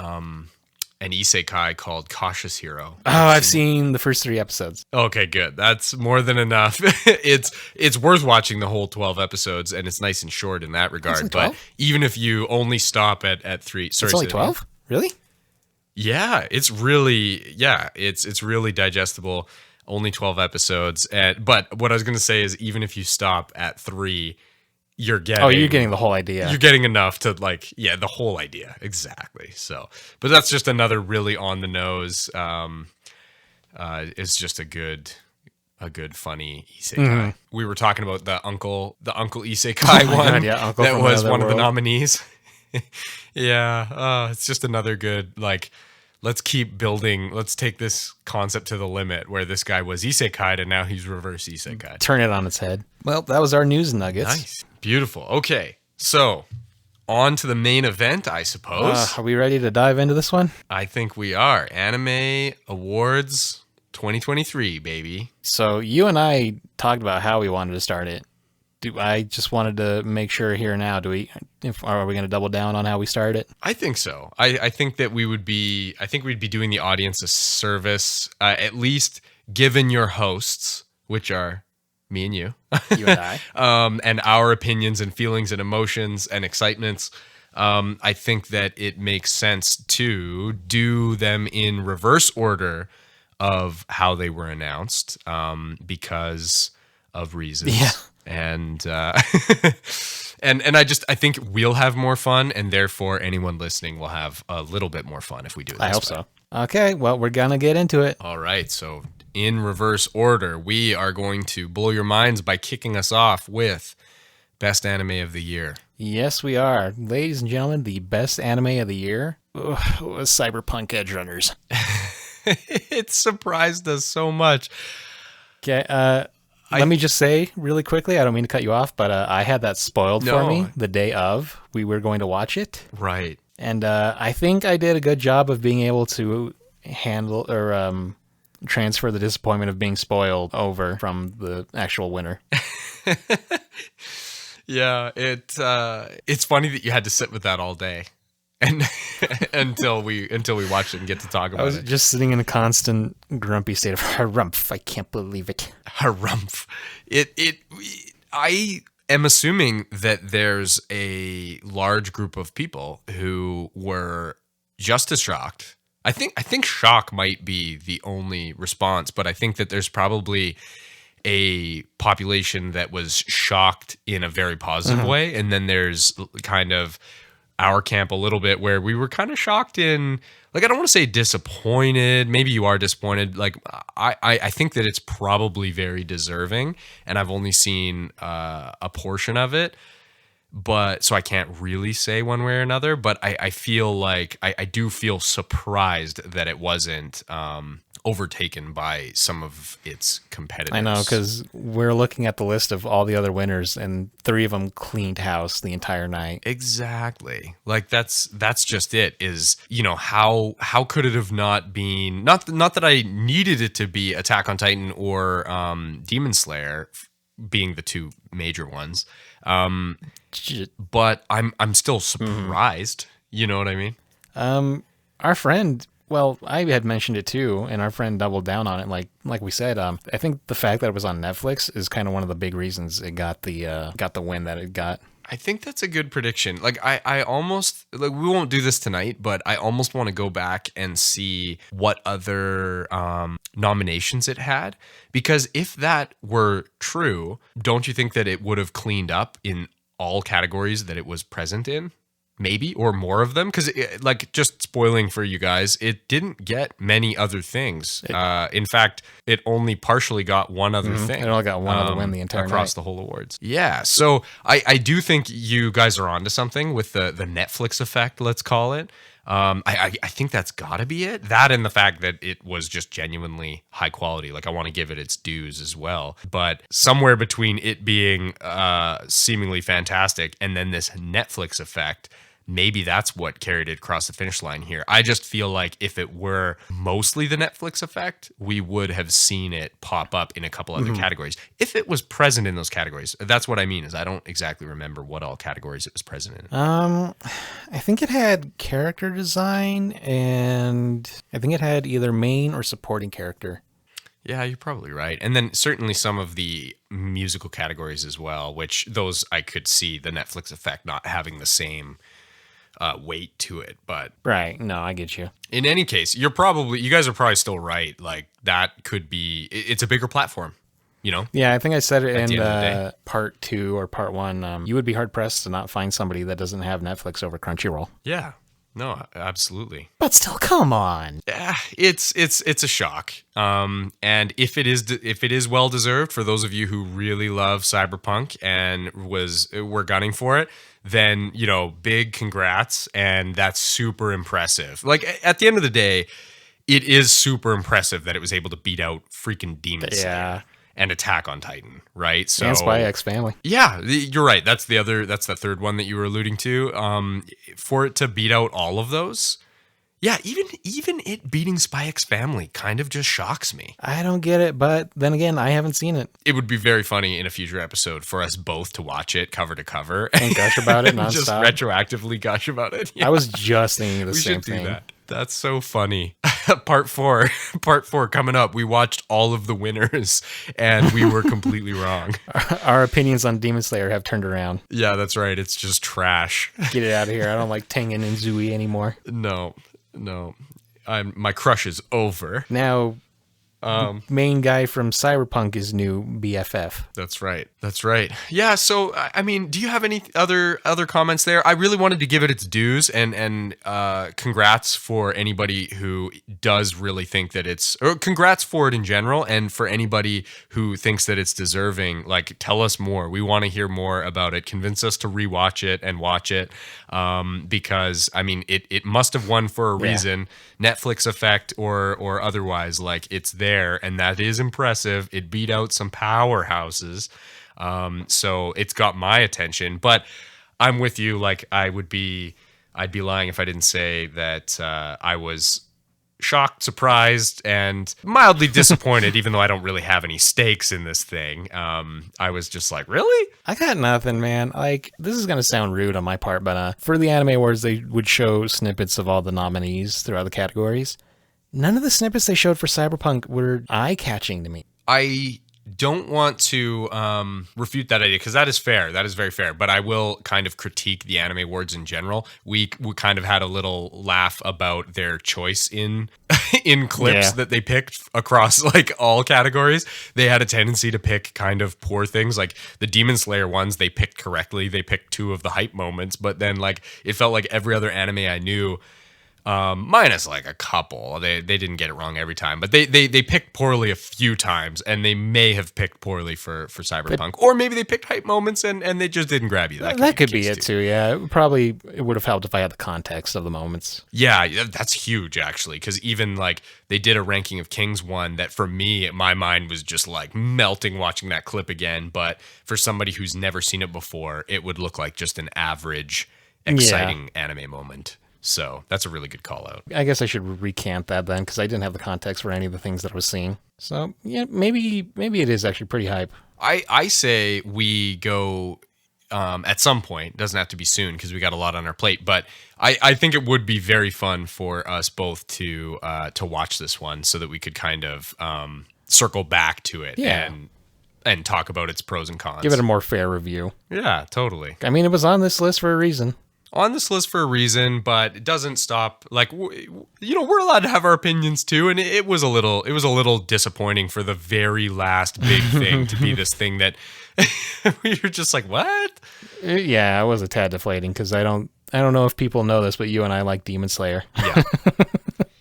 S1: an isekai called Cautious Hero.
S2: Oh, I've seen the first 3 episodes.
S1: Okay, good. That's more than enough. It's worth watching the whole 12 episodes, and it's nice and short in that regard. But even if you only stop at 3, sorry,
S2: it's only 12? Really?
S1: Yeah, it's really it's really digestible. Only 12 episodes, but what I was going to say is even if you stop at 3, you're getting.
S2: Oh, you're getting the whole idea.
S1: You're getting enough to like, yeah, the whole idea exactly. So, but that's just another really on the nose. It's just a good funny isekai. We were talking about the uncle isekai one.
S2: God, yeah, Uncle
S1: that
S2: from
S1: was
S2: Another
S1: one of the
S2: World.
S1: nominees. Yeah, it's just another good like. Let's keep building. Let's take this concept to the limit where this guy was isekai and now he's reverse isekai.
S2: Turn it on its head. Well, that was our news nuggets.
S1: Nice. Beautiful. Okay. So on to the main event, I suppose.
S2: Are we ready to dive into this one?
S1: I think we are. Anime Awards 2023, baby.
S2: So you and I talked about how we wanted to start it. I just wanted to make sure here now. Are we going to double down on how we started it?
S1: I think so. I think that we'd be doing the audience a service, at least given your hosts, which are me and you,
S2: You and I.
S1: and our opinions and feelings and emotions and excitements. I think that it makes sense to do them in reverse order of how they were announced, because of reasons.
S2: Yeah.
S1: And and I think we'll have more fun, and therefore anyone listening will have a little bit more fun if we do it this
S2: I hope
S1: way.
S2: so. Okay, well, we're going to get into it.
S1: All right, so in reverse order, we are going to blow your minds by kicking us off with Best Anime of the Year.
S2: Yes, we are. Ladies and gentlemen, the best anime of the year was Cyberpunk Edge Runners.
S1: It surprised us so much.
S2: Okay, let me just say really quickly, I don't mean to cut you off, but I had that spoiled for
S1: No.
S2: me the day of we were going to watch it.
S1: Right.
S2: And I think I did a good job of being able to handle or transfer the disappointment of being spoiled over from the actual winner.
S1: Yeah, it's funny that you had to sit with that all day, and until we watch it and get to talk
S2: I
S1: about
S2: was
S1: it.
S2: just sitting in a constant grumpy state of harumph. I can't believe it.
S1: Harumph. I am assuming that there's a large group of people who were just as shocked. I think shock might be the only response, but I think that there's probably a population that was shocked in a very positive way, and then there's kind of our camp a little bit where we were kind of shocked in, like, I don't want to say disappointed. Maybe you are disappointed. Like, I think that it's probably very deserving, and I've only seen a portion of it, but so I can't really say one way or another. But I feel like I do feel surprised that it wasn't overtaken by some of its competitors.
S2: I know, because we're looking at the list of all the other winners, and 3 of them cleaned house the entire night.
S1: Exactly. Like that's just it. Is, you know, how could it have not been, not that I needed it to be Attack on Titan or Demon Slayer being the 2 major ones. But I'm still surprised. You know what I mean?
S2: Our friend, well, I had mentioned it too, and our friend doubled down on it. Like we said, I think the fact that it was on Netflix is kind of one of the big reasons it got the win that it got.
S1: I think that's a good prediction. Like I almost, like, we won't do this tonight, but I almost want to go back and see what other nominations it had, because if that were true, don't you think that it would have cleaned up in all categories that it was present in? Maybe, or more of them, because, like, just spoiling for you guys, it didn't get many other things. In fact, it only partially got one other thing.
S2: It only got one other win the entire
S1: across
S2: night.
S1: the whole awards. Yeah, so I do think you guys are onto something with the Netflix effect, let's call it. I think that's got to be it. That and the fact that it was just genuinely high quality. Like, I want to give it its dues as well. But somewhere between it being seemingly fantastic and then this Netflix effect, maybe that's what carried it across the finish line here. I just feel like if it were mostly the Netflix effect, we would have seen it pop up in a couple other categories. If it was present in those categories, that's what I mean, is I don't exactly remember what all categories it was present in.
S2: I think it had character design, and I think it had either main or supporting character.
S1: Yeah, you're probably right. And then certainly some of the musical categories as well, which those I could see the Netflix effect not having the same weight to it. But
S2: Right. No, I get you.
S1: in any case, you guys are probably still right. Like, that could be, it's a bigger platform. you know?
S2: Yeah, I think I said it
S1: At
S2: in
S1: the end of the day.
S2: part 2 or part 1. You would be hard pressed to not find somebody that doesn't have Netflix over Crunchyroll.
S1: Yeah. No, absolutely.
S2: But still, come on.
S1: Yeah, it's a shock. And if it is well deserved for those of you who really love Cyberpunk and were gunning for it, then big congrats, and that's super impressive. Like at the end of the day, it is super impressive that it was able to beat out freaking Demon Slayer and Attack on Titan, right? So
S2: And Spy X Family.
S1: Yeah, you're right. That's the third one that you were alluding to. For it to beat out all of those, yeah, even it beating Spy X Family kind of just shocks me.
S2: I don't get it, but then again, I haven't seen it.
S1: It would be very funny in a future episode for us both to watch it cover to cover
S2: and gush about it nonstop.
S1: Just retroactively gush about it.
S2: Yeah. I was just thinking the
S1: we
S2: same
S1: should do
S2: thing.
S1: That. That's so funny. Part four coming up. We watched all of the winners and we were completely wrong.
S2: Our opinions on Demon Slayer have turned around.
S1: Yeah, that's right. It's just trash.
S2: Get it out of here. I don't like Tengen and Zui anymore.
S1: No. My crush is over.
S2: Now, main guy from Cyberpunk is new BFF.
S1: That's right. Yeah. So, I mean, do you have any other comments there? I really wanted to give it its dues, and congrats for anybody who does really think that or congrats for it in general, and for anybody who thinks that it's deserving. Like, tell us more. We want to hear more about it. Convince us to rewatch it and watch it, because I mean, it must have won for a reason. Netflix effect or otherwise. Like, it's there, and that is impressive. It beat out some powerhouses, so it's got my attention. But I'm with you. Like, I'd be lying if I didn't say that I was shocked, surprised, and mildly disappointed. Even though I don't really have any stakes in this thing, I was just like, really?
S2: I got nothing, man. Like, this is gonna sound rude on my part, but for the Anime Awards, they would show snippets of all the nominees throughout the categories. None of the snippets they showed for Cyberpunk were eye-catching to me.
S1: I don't want to refute that idea, because that is fair. That is very fair. But I will kind of critique the Anime Awards in general. We kind of had a little laugh about their choice in clips that they picked across like all categories. They had a tendency to pick kind of poor things. Like the Demon Slayer ones, they picked correctly. They picked 2 of the hype moments, but then like it felt like every other anime I knew, minus like a couple, they didn't get it wrong every time, but they picked poorly a few times, and they may have picked poorly for Cyberpunk, or maybe they picked hype moments and they just didn't grab you.
S2: That could be it too. Yeah, it would have helped if I had the context of the moments.
S1: Yeah, that's huge actually, because even like they did a ranking of Kings one that for me, my mind was just like melting watching that clip again. But for somebody who's never seen it before, it would look like just an average, exciting anime moment. So that's a really good call out.
S2: I guess I should recant that then, because I didn't have the context for any of the things that I was seeing. So yeah, maybe it is actually pretty hype.
S1: I say we go at some point. Doesn't have to be soon, because we got a lot on our plate. But I think it would be very fun for us both to watch this one, so that we could kind of circle back to it and talk about its pros and cons.
S2: Give it a more fair review.
S1: Yeah, totally.
S2: I mean, it was on this list for a reason.
S1: On this list for a reason, but it doesn't stop. Like, we're allowed to have our opinions too, and it was a little disappointing for the very last big thing to be this thing that we were just like, what?
S2: Yeah, it was a tad deflating, because I don't know if people know this, but you and I like Demon Slayer.
S1: Yeah,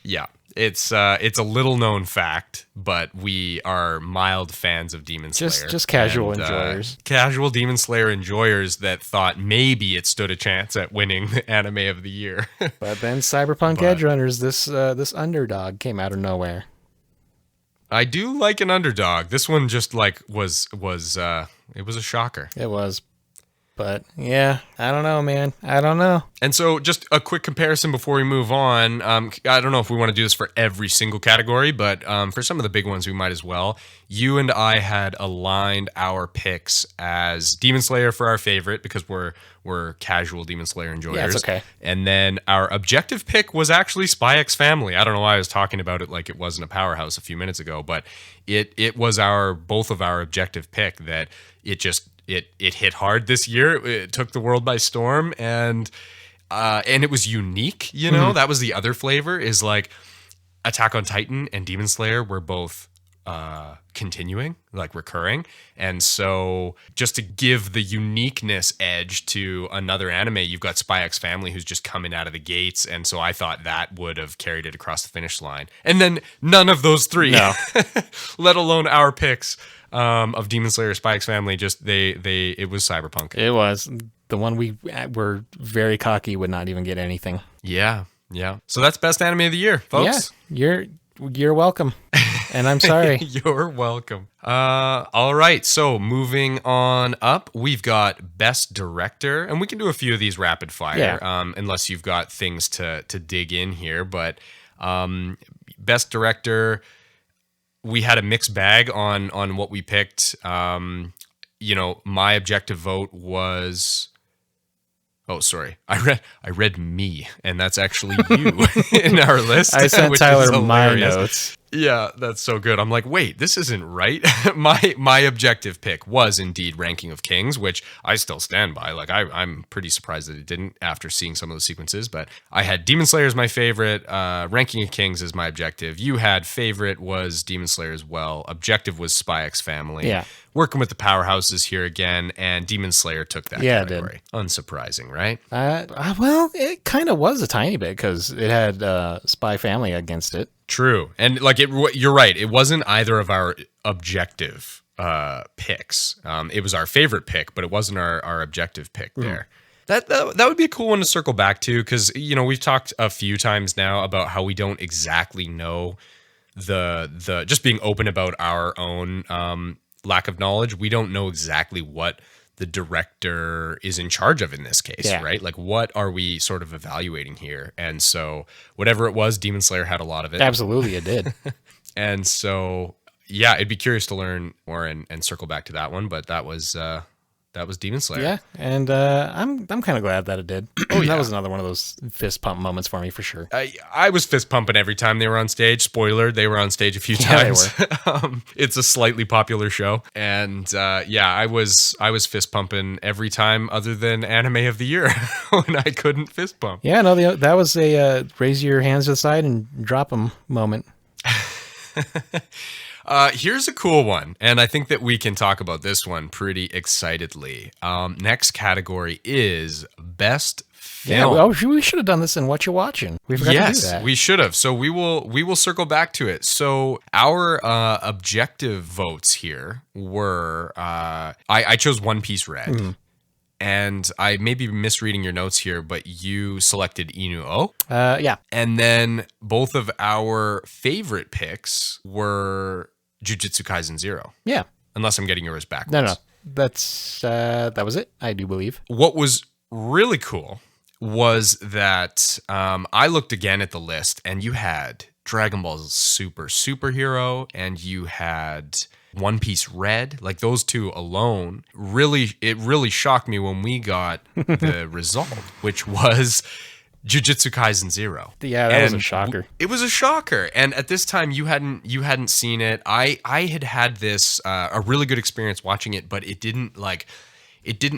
S1: yeah. It's a little known fact, but we are mild fans of Demon Slayer.
S2: Just casual enjoyers.
S1: Casual Demon Slayer enjoyers that thought maybe it stood a chance at winning the anime of the year.
S2: But then Cyberpunk Edge Runners, this underdog came out of nowhere.
S1: I do like an underdog. This one just like was it was a shocker.
S2: It was. But yeah, I don't know, man. I don't know.
S1: And so just a quick comparison before we move on. I don't know if we want to do this for every single category, but for some of the big ones, we might as well. You and I had aligned our picks as Demon Slayer for our favorite, because we're casual Demon Slayer enjoyers.
S2: Yeah, it's okay.
S1: And then our objective pick was actually Spy X Family. I don't know why I was talking about it like it wasn't a powerhouse a few minutes ago, but it was both of our objective pick that it just... It hit hard this year. It took the world by storm, and it was unique. That was the other flavor. Is like Attack on Titan and Demon Slayer were both continuing, like recurring. And so just to give the uniqueness edge to another anime, you've got Spy X Family who's just coming out of the gates. And so I thought that would have carried it across the finish line. And then none of those three,
S2: No.
S1: let alone our picks of Demon Slayer, Spy X Family, just it was Cyberpunk.
S2: It was. The one we were very cocky would not even get anything.
S1: Yeah. So that's best anime of the year, folks.
S2: Yeah, you're welcome. And I'm sorry.
S1: You're welcome. All right. So moving on up, we've got Best Director, and we can do a few of these rapid fire, unless you've got things to dig in here. But Best Director, we had a mixed bag on what we picked. My objective vote was. Oh, sorry. I read me, and that's actually you in our list.
S2: I sent
S1: which
S2: Tyler
S1: is
S2: my
S1: hilarious.
S2: notes.
S1: Yeah, that's so good. I'm like, wait, this isn't right. My objective pick was indeed Ranking of Kings, which I still stand by. Like, I'm pretty surprised that it didn't after seeing some of the sequences. But I had Demon Slayer as my favorite. Ranking of Kings is my objective. You had favorite was Demon Slayer as well. Objective was Spy X Family.
S2: Yeah.
S1: Working with the powerhouses here again, and Demon Slayer took that category.
S2: It did.
S1: Unsurprising, right?
S2: Well, it kind of was a tiny bit because it had Spy Family against it.
S1: True. And like you're right. It wasn't either of our objective picks. It was our favorite pick, but it wasn't our objective pick there. That would be a cool one to circle back to because, we've talked a few times now about how we don't exactly know the just being open about our own lack of knowledge. We don't know exactly what the director is in charge of in this case, right? Like, what are we sort of evaluating here? And so whatever it was, Demon Slayer had a lot of it.
S2: Absolutely, it did.
S1: And so, yeah, it'd be curious to learn more and circle back to that one. But that was Demon Slayer.
S2: Yeah, and I'm kind of glad that it did. That was another one of those fist pump moments for me for sure.
S1: I was fist pumping every time they were on stage. Spoiler, they were on stage a few times.
S2: They were.
S1: It's a slightly popular show, and I was fist pumping every time other than Anime of the Year when I couldn't fist pump.
S2: Yeah, no, that was a raise your hands to the side and drop them moment.
S1: Here's a cool one, and I think that we can talk about this one pretty excitedly. Next category is Best Film.
S2: Yeah, we should have done this in What You Watching. We forgot to do that.
S1: We should have. So we will circle back to it. So our objective votes here were I chose One Piece Red. Mm-hmm. And I may be misreading your notes here, but you selected Inu-Oh.
S2: Yeah.
S1: And then both of our favorite picks were Jujutsu Kaisen 0.
S2: Yeah.
S1: Unless I'm getting yours backwards.
S2: No. That was it, I do believe.
S1: What was really cool was that I looked again at the list, and you had Dragon Ball Superhero, and you had One Piece Red. Like, those two alone, it really shocked me when we got the result, which was Jujutsu Kaisen 0.
S2: Yeah, that was a shocker.
S1: It was a shocker. And at this time, you hadn't seen it. I had this a really good experience watching it, but it didn't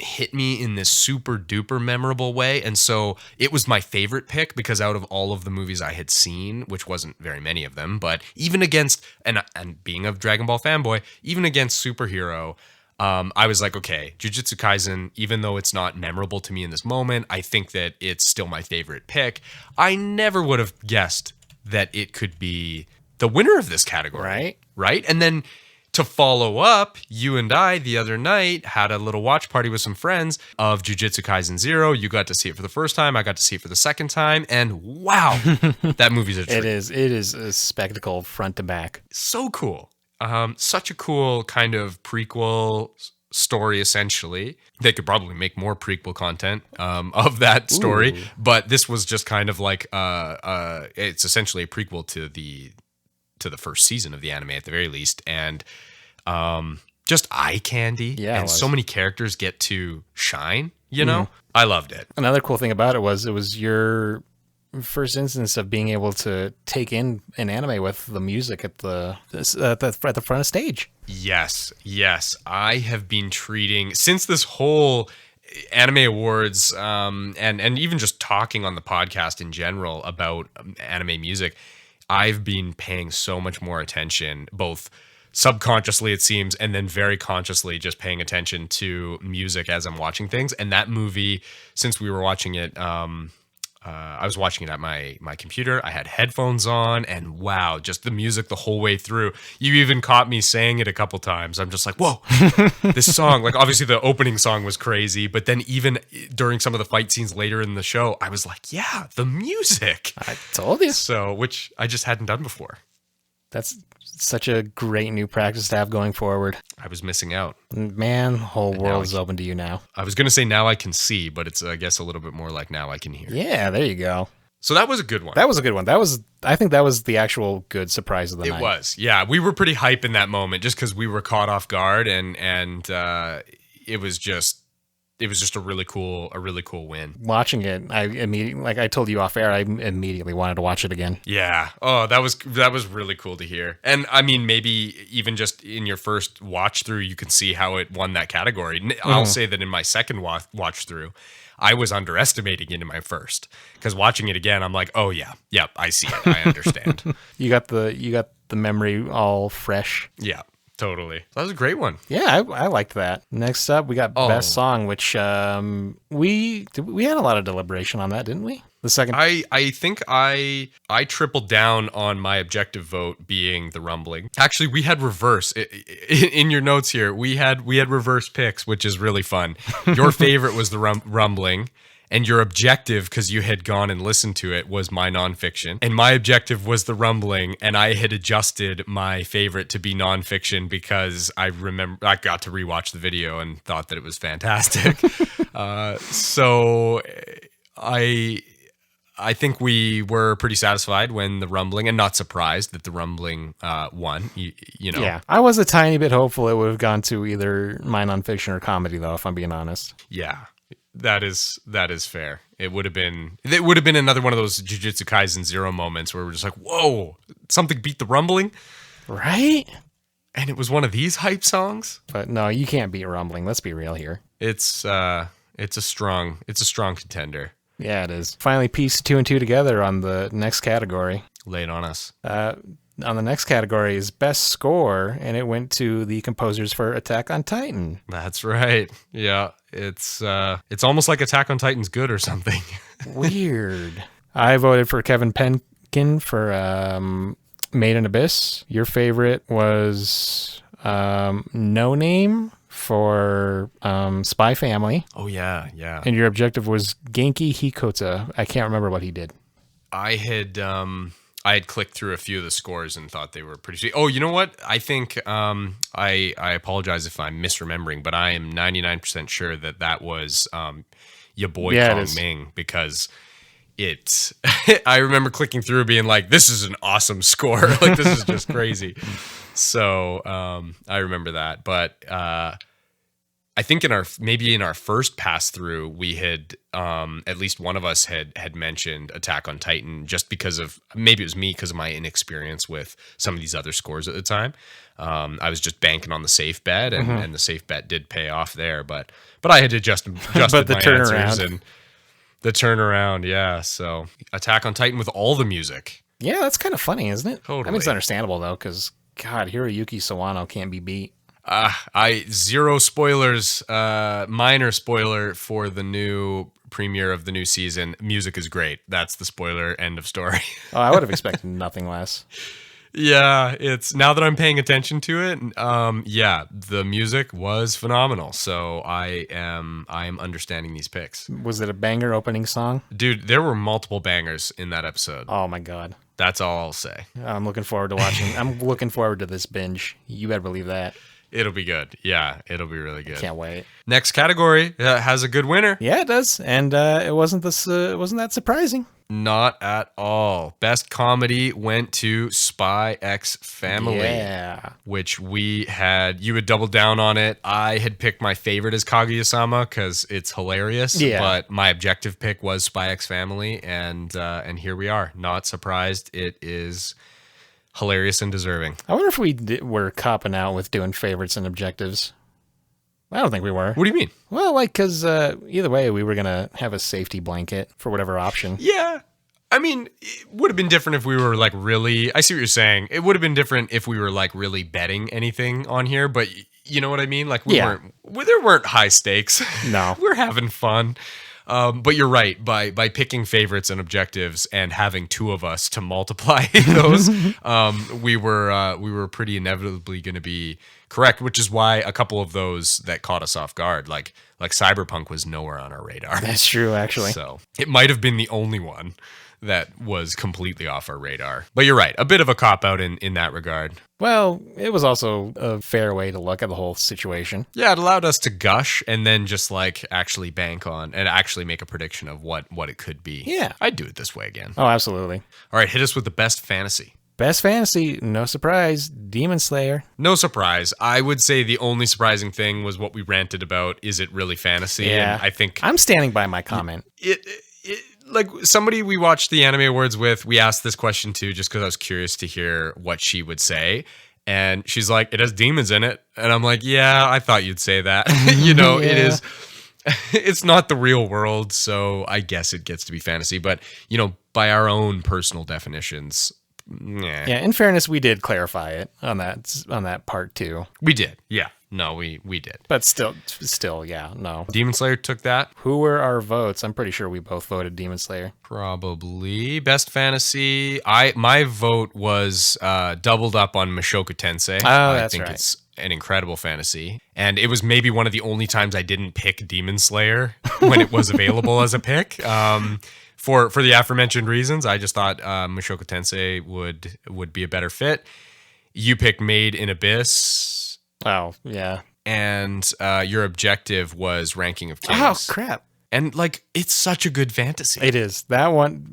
S1: hit me in this super duper memorable way. And so it was my favorite pick because out of all of the movies I had seen, which wasn't very many of them, but even against, and being a Dragon Ball fanboy, even against Superhero, I was like, okay, Jujutsu Kaisen, even though it's not memorable to me in this moment, I think that it's still my favorite pick. I never would have guessed that it could be the winner of this category. Right? And then to follow up, you and I the other night had a little watch party with some friends of Jujutsu Kaisen 0. You got to see it for the first time. I got to see it for the second time. And wow, that movie's a treat.
S2: It is a spectacle front to back.
S1: So cool. Such a cool kind of prequel story, essentially. They could probably make more prequel content of that story. Ooh. But this was just kind of like it's essentially a prequel to the first season of the anime at the very least, and just eye candy.
S2: Yeah,
S1: and so many characters get to shine. I loved it.
S2: Another cool thing about it was your first instance of being able to take in an anime with the music at the front of stage. Yes.
S1: I have been treating since this whole Anime Awards and even just talking on the podcast in general about anime music. I've been paying so much more attention, both subconsciously it seems, and then very consciously just paying attention to music as I'm watching things. And that movie, since we were watching it, I was watching it at my computer. I had headphones on, and wow, just the music the whole way through. You even caught me saying it a couple times. I'm just like, whoa, this song. Like, obviously the opening song was crazy, but then even during some of the fight scenes later in the show, I was like, yeah, the music.
S2: I told you.
S1: So, which I just hadn't done before.
S2: That's such a great new practice to have going forward.
S1: I was missing out.
S2: Man, the whole world is open to you now.
S1: I was going to say now I can see, but it's, I guess, a little bit more like now I can hear.
S2: Yeah, there you go.
S1: So that was a good one.
S2: That was a good one. I think that was the actual good surprise of the night.
S1: It was. Yeah, we were pretty hype in that moment just because we were caught off guard, and it was just a really cool win.
S2: Watching it, I immediately, like I told you off air, I immediately wanted to watch it again.
S1: Yeah. Oh, that was really cool to hear. And I mean, maybe even just in your first watch through, you can see how it won that category. I'll say that in my second watch through, I was underestimating it in my first, because watching it again, I'm like, oh yeah, I see it, I understand.
S2: You got the memory all fresh.
S1: Yeah. Totally. That was a great one.
S2: Yeah, I liked that. Next up, we got Best Song, which we had a lot of deliberation on that, didn't we? The second,
S1: I think I tripled down on my objective vote being The Rumbling. Actually, we had reverse in your notes here. We had reverse picks, which is really fun. Your favorite was The Rumbling. And your objective, because you had gone and listened to it, was my nonfiction. And my objective was The Rumbling, and I had adjusted my favorite to be nonfiction because I got to rewatch the video and thought that it was fantastic. So I think we were pretty satisfied when The Rumbling, and not surprised that The Rumbling won. You know.
S2: Yeah, I was a tiny bit hopeful it would have gone to either my nonfiction or comedy, though, if I'm being honest.
S1: Yeah. That is fair. It would have been another one of those Jujutsu Kaisen Zero moments where we're just like, whoa, something beat The Rumbling,
S2: right?
S1: And it was one of these hype songs.
S2: But no, you can't beat Rumbling. Let's be real here.
S1: It's a strong contender.
S2: Yeah, it is. Finally pieced 2 and 2 together on the next category.
S1: Lay it on us.
S2: On the next category is Best Score, and it went to the composers for Attack on Titan.
S1: That's right. Yeah, it's almost like Attack on Titan's good or something.
S2: Weird. I voted for Kevin Penkin for Made in Abyss. Your favorite was No Name for Spy Family.
S1: Oh, yeah.
S2: And your objective was Genki Hikota. I can't remember what he did.
S1: I had clicked through a few of the scores and thought they were pretty sweet. Oh, you know what? I think I apologize if I'm misremembering, but I am 99% sure that was your boy Kong Ming, because it. I remember clicking through being like, "This is an awesome score! Like, this is just crazy." So I remember that, but I think in our first pass through, we had at least one of us had mentioned Attack on Titan, just because of, maybe it was me because of my inexperience with some of these other scores at the time. I was just banking on the safe bet, and the safe bet did pay off there, but I had adjusted
S2: but the
S1: my answers and the turnaround. Yeah, so Attack on Titan with all the music.
S2: Yeah, that's kind of funny, isn't it?
S1: Totally.
S2: I mean, it's understandable though, because God, Hiroyuki Sawano can't be beat.
S1: Zero spoilers, minor spoiler for the new premiere of the new season. Music is great. That's the spoiler, end of story.
S2: Oh, I would have expected nothing less.
S1: Yeah, it's, now that I'm paying attention to it, yeah, the music was phenomenal. So I am understanding these picks.
S2: Was it a banger opening song?
S1: Dude, there were multiple bangers in that episode.
S2: Oh my God.
S1: That's all I'll say.
S2: I'm looking forward to watching. I'm looking forward to this binge. You better believe that.
S1: It'll be good. Yeah, it'll be really good.
S2: Can't wait.
S1: Next category has a good winner.
S2: Yeah, it does, and it wasn't that surprising.
S1: Not at all. Best comedy went to Spy X Family.
S2: Yeah.
S1: Which you had doubled down on it. I had picked my favorite as Kaguya-sama because it's hilarious.
S2: Yeah.
S1: But my objective pick was Spy X Family, and here we are. Not surprised. It is hilarious and deserving.
S2: I wonder if we were copping out with doing favorites and objectives. I don't think we were.
S1: What do you mean?
S2: Well, like, because either way, we were going to have a safety blanket for whatever option.
S1: Yeah. I mean, it would have been different if we were like really. I see what you're saying. It would have been different if we were like really betting anything on here, but you know what I mean? Like there weren't high stakes.
S2: No.
S1: We're having fun. But you're right. By picking favorites and objectives and having two of us to multiply those, we were pretty inevitably going to be correct. Which is why a couple of those that caught us off guard, like Cyberpunk, was nowhere on our radar.
S2: That's true, actually.
S1: So it might have been the only one that was completely off our radar. But you're right. A bit of a cop out in that regard.
S2: Well, it was also a fair way to look at the whole situation.
S1: Yeah, it allowed us to gush and then just like actually bank on and actually make a prediction of what it could be.
S2: Yeah.
S1: I'd do it this way again.
S2: Oh, absolutely.
S1: All right, hit us with the best fantasy.
S2: Best fantasy, no surprise, Demon Slayer.
S1: No surprise. I would say the only surprising thing was what we ranted about. Is it really fantasy?
S2: Yeah.
S1: And I think
S2: I'm standing by my comment.
S1: it like somebody we watched the Anime Awards with, we asked this question too, just because I was curious to hear what she would say. And she's like, it has demons in it. And I'm like, yeah, I thought you'd say that.
S2: Yeah.
S1: It is. It's not the real world, so I guess it gets to be fantasy. But, by our own personal definitions,
S2: Yeah, in fairness, we did clarify it on that part too.
S1: We did. Yeah. No, we did.
S2: But still, yeah, no.
S1: Demon Slayer took that.
S2: Who were our votes? I'm pretty sure we both voted Demon Slayer.
S1: Probably best fantasy. My vote was doubled up on Mushoku Tensei.
S2: That's
S1: I think
S2: right.
S1: it's an incredible fantasy, and it was maybe one of the only times I didn't pick Demon Slayer when it was available as a pick. For the aforementioned reasons, I just thought Mushoku Tensei would be a better fit. You picked Made in Abyss.
S2: Oh, yeah.
S1: And your objective was Ranking of Kings.
S2: Oh, crap.
S1: And it's such a good fantasy.
S2: It is. That one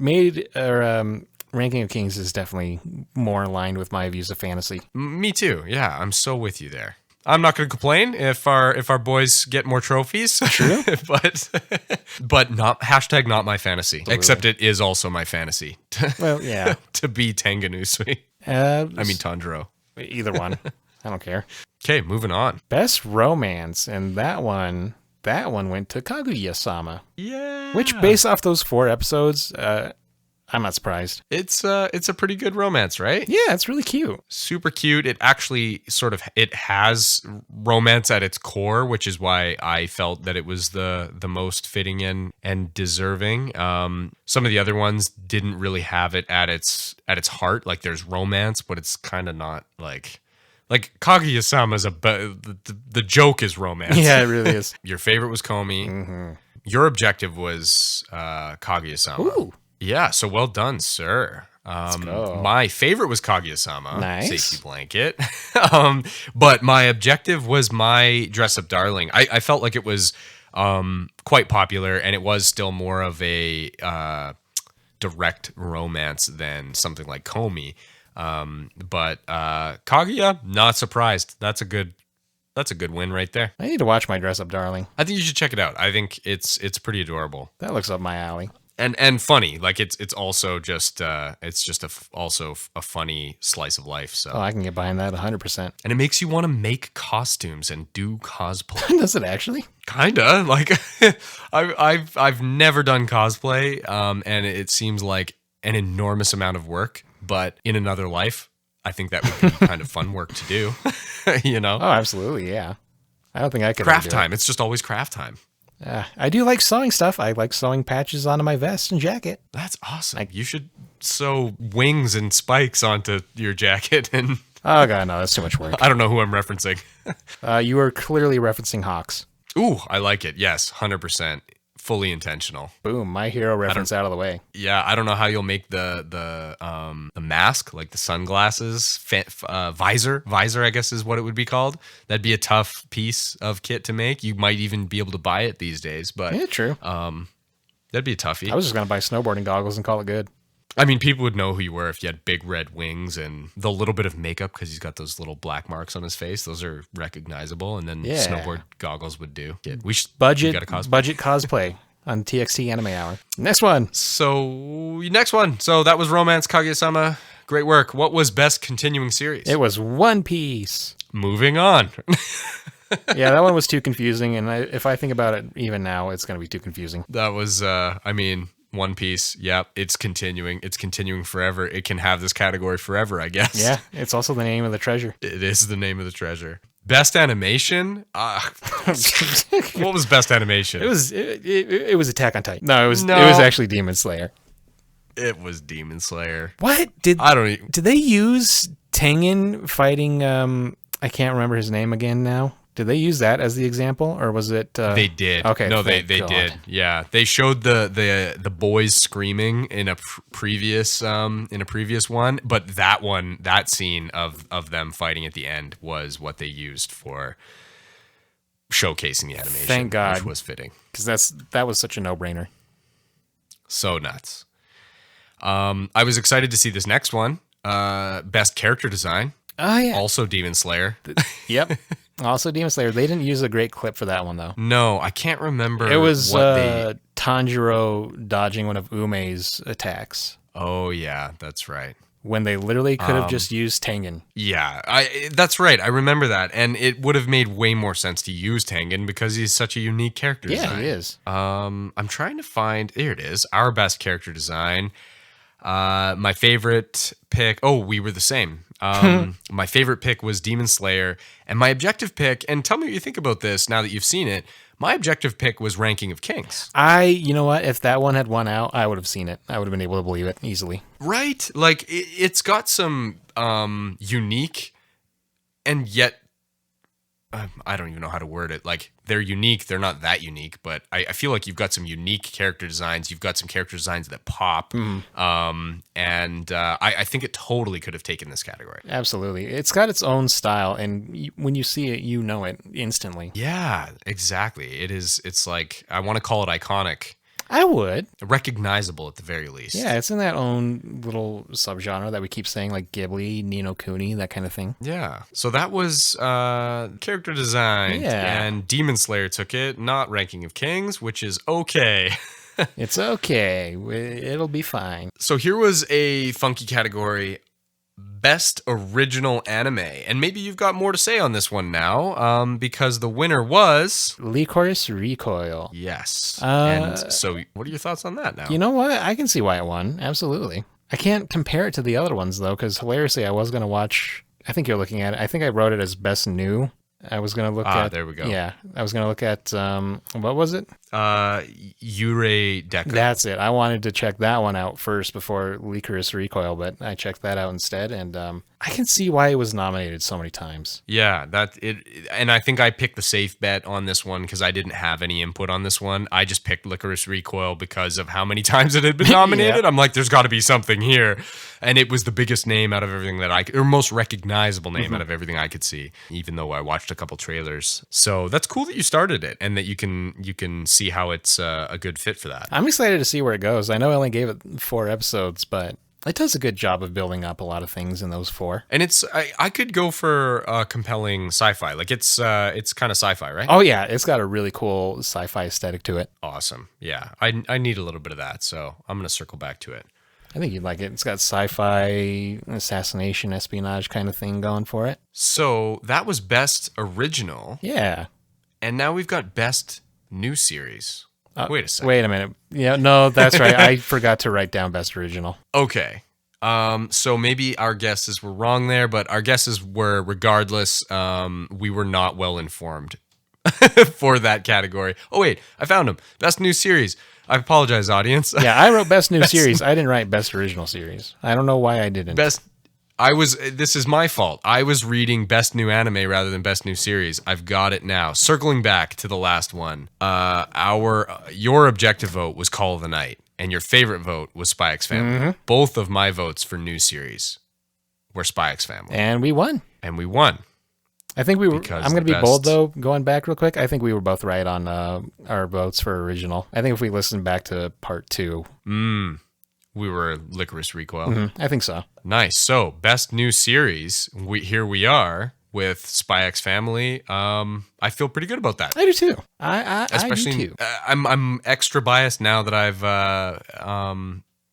S2: Ranking of Kings is definitely more aligned with my views of fantasy.
S1: Me too. Yeah, I'm so with you there. I'm not going to complain if our boys get more trophies.
S2: True.
S1: but not my fantasy. Absolutely. Except it is also my fantasy.
S2: Well, yeah.
S1: To be Tengenusui. Tanjiro.
S2: Either one. I don't care.
S1: Okay, moving on.
S2: Best romance, and that one went to Kaguya-sama.
S1: Yeah.
S2: Which, based off those 4 episodes, I'm not surprised.
S1: It's a pretty good romance, right?
S2: Yeah, it's really cute.
S1: Super cute. It actually it has romance at its core, which is why I felt that it was the most fitting in and deserving. Some of the other ones didn't really have it at its heart. Like there's romance, but it's kind of not like Kaguya-sama's the joke is romance.
S2: Yeah, it really is.
S1: Your favorite was Komi.
S2: Mm-hmm.
S1: Your objective was Kaguya-sama.
S2: Ooh.
S1: Yeah, so well done, sir.
S2: Let's go.
S1: My favorite was Kaguya-sama.
S2: Nice.
S1: Safety blanket. But my objective was my dress-up darling. I felt like it was quite popular, and it was still more of a direct romance than something like Komi. But Kaguya, not surprised. That's a good win right there.
S2: I need to watch my dress up darling.
S1: I think you should check it out. I think it's pretty adorable.
S2: That looks up my alley.
S1: And funny. Like it's also just also a funny slice of life. So
S2: I can get behind that 100%.
S1: And it makes you want to make costumes and do cosplay.
S2: Does it actually?
S1: Kinda. Like I've never done cosplay, and it seems like an enormous amount of work. But in another life, I think that would be kind of fun work to do.
S2: Oh, absolutely, yeah. I don't think I could.
S1: Craft time. It's just always craft time.
S2: I do like sewing stuff. I like sewing patches onto my vest and jacket.
S1: That's awesome. You should sew wings and spikes onto your jacket. And
S2: oh god, no, that's too much work.
S1: I don't know who I'm referencing.
S2: You are clearly referencing Hawks.
S1: Ooh, I like it. Yes, 100%. Fully intentional.
S2: Boom, my hero reference out of the way.
S1: Yeah, I don't know how you'll make the mask, like the sunglasses, visor, I guess is what it would be called. That'd be a tough piece of kit to make. You might even be able to buy it these days, but
S2: yeah, true.
S1: That'd be a toughie.
S2: I was just gonna buy snowboarding goggles and call it good.
S1: I mean, people would know who you were if you had big red wings and the little bit of makeup because he's got those little black marks on his face. Those are recognizable, and then snowboard goggles would do. Yeah, we should
S2: budget cosplay on TxT Anime Hour. Next one.
S1: So that was Romance Kaguya-sama. Great work. What was best continuing series?
S2: It was One Piece.
S1: Moving on.
S2: Yeah, that one was too confusing, and if I think about it even now, it's going to be too confusing.
S1: That was, One Piece. Yep. It's continuing. It's continuing forever. It can have this category forever, I guess.
S2: Yeah, it's also the name of the treasure.
S1: It is the name of the treasure. Best animation? What was best animation?
S2: It was Attack on Titan. No, it was actually Demon Slayer.
S1: It was Demon Slayer.
S2: What? Did they use Tengen fighting I can't remember his name again now. Did they use that as the example, or was it?
S1: They did.
S2: Okay.
S1: No, they did. Yeah, they showed the boys screaming in a previous one, but that scene of them fighting at the end was what they used for showcasing the animation.
S2: Thank God,
S1: which was fitting,
S2: because that was such a no-brainer.
S1: So nuts. I was excited to see this next one. Best character design.
S2: Oh yeah.
S1: Also Demon Slayer.
S2: Yep. Also Demon Slayer. They didn't use a great clip for that one though.
S1: No, I can't remember.
S2: It was Tanjiro dodging one of Ume's attacks.
S1: Oh yeah, that's right.
S2: When they literally could have just used Tengen.
S1: Yeah, that's right. I remember that, and it would have made way more sense to use Tengen because he's such a unique character design.
S2: Yeah, he is.
S1: I'm trying to find. Here it is. Our best character design. My favorite pick. Oh, we were the same. My favorite pick was Demon Slayer, and my objective pick. And tell me what you think about this now that you've seen it. My objective pick was Ranking of Kings.
S2: You know what? If that one had won out, I would have seen it. I would have been able to believe it easily.
S1: Right? Like, it's got some unique and yet, I don't even know how to word it. Like, they're unique. They're not that unique, but I feel like you've got some unique character designs. You've got some character designs that pop. And I think it totally could have taken this category.
S2: Absolutely. It's got its own style, and when you see it, you know it instantly.
S1: Yeah, exactly. It is. It's like, I want to call it iconic.
S2: I would.
S1: Recognizable at the very least.
S2: Yeah, it's in that own little subgenre that we keep saying, like Ghibli, Ni no Kuni, that kind of thing.
S1: Yeah. So that was character design.
S2: Yeah.
S1: And Demon Slayer took it, not Ranking of Kings, which is okay.
S2: It's okay. It'll be fine.
S1: So here was a funky category. Best Original Anime. And maybe you've got more to say on this one now, because the winner was...
S2: Licorice Recoil.
S1: Yes. And so what are your thoughts on that now?
S2: You know what? I can see why it won. Absolutely. I can't compare it to the other ones, though, because hilariously, I was going to watch... I think you're looking at it. I think I wrote it as Best New. I was going to look at...
S1: there we go.
S2: Yeah. I was going to look at... what was it?
S1: Yurei Deca.
S2: That's it. I wanted to check that one out first before Licorice Recoil, but I checked that out instead, and I can see why it was nominated so many times.
S1: Yeah, and I think I picked the safe bet on this one because I didn't have any input on this one. I just picked Licorice Recoil because of how many times it had been nominated.
S2: Yeah.
S1: I'm like, there's got to be something here, and it was the biggest name out of everything or most recognizable name out of everything I could see, even though I watched a couple trailers. So that's cool that you started it and that you can see how it's a good fit for that.
S2: I'm excited to see where it goes. I know I only gave it 4 episodes, but it does a good job of building up a lot of things in those 4.
S1: And I could go for compelling sci-fi. Like it's kind of sci-fi, right?
S2: Oh yeah, it's got a really cool sci-fi aesthetic to it.
S1: Awesome. Yeah, I need a little bit of that, so I'm gonna circle back to it.
S2: I think you'd like it. It's got sci-fi, assassination, espionage kind of thing going for it.
S1: So that was Best Original.
S2: Yeah.
S1: And now we've got Best New Series. Wait a second.
S2: Wait a minute. Yeah, no, that's right. I forgot to write down Best Original.
S1: Okay. So maybe our guesses were wrong there, but our guesses were, regardless, we were not well informed for that category. Oh, wait. I found them. Best New Series. I apologize, audience.
S2: Yeah, I wrote Best New Series. I didn't write Best Original Series. I don't know why I didn't.
S1: This is my fault. I was reading Best New Anime rather than Best New Series. I've got it now. Circling back to the last one. Your objective vote was Call of the Night, and your favorite vote was Spy X Family.
S2: Mm-hmm.
S1: Both of my votes for New Series were Spy X Family.
S2: And we won. I think we were. I'm going to be bold, though, going back real quick. I think we were both right on our votes for original. I think if we listen back to part 2.
S1: We were Licorice Recoil.
S2: Mm-hmm. I think so.
S1: Nice. So, Best New Series, here we are with Spy X Family. I feel pretty good about that.
S2: I do too. I do too.
S1: I'm extra biased now that I've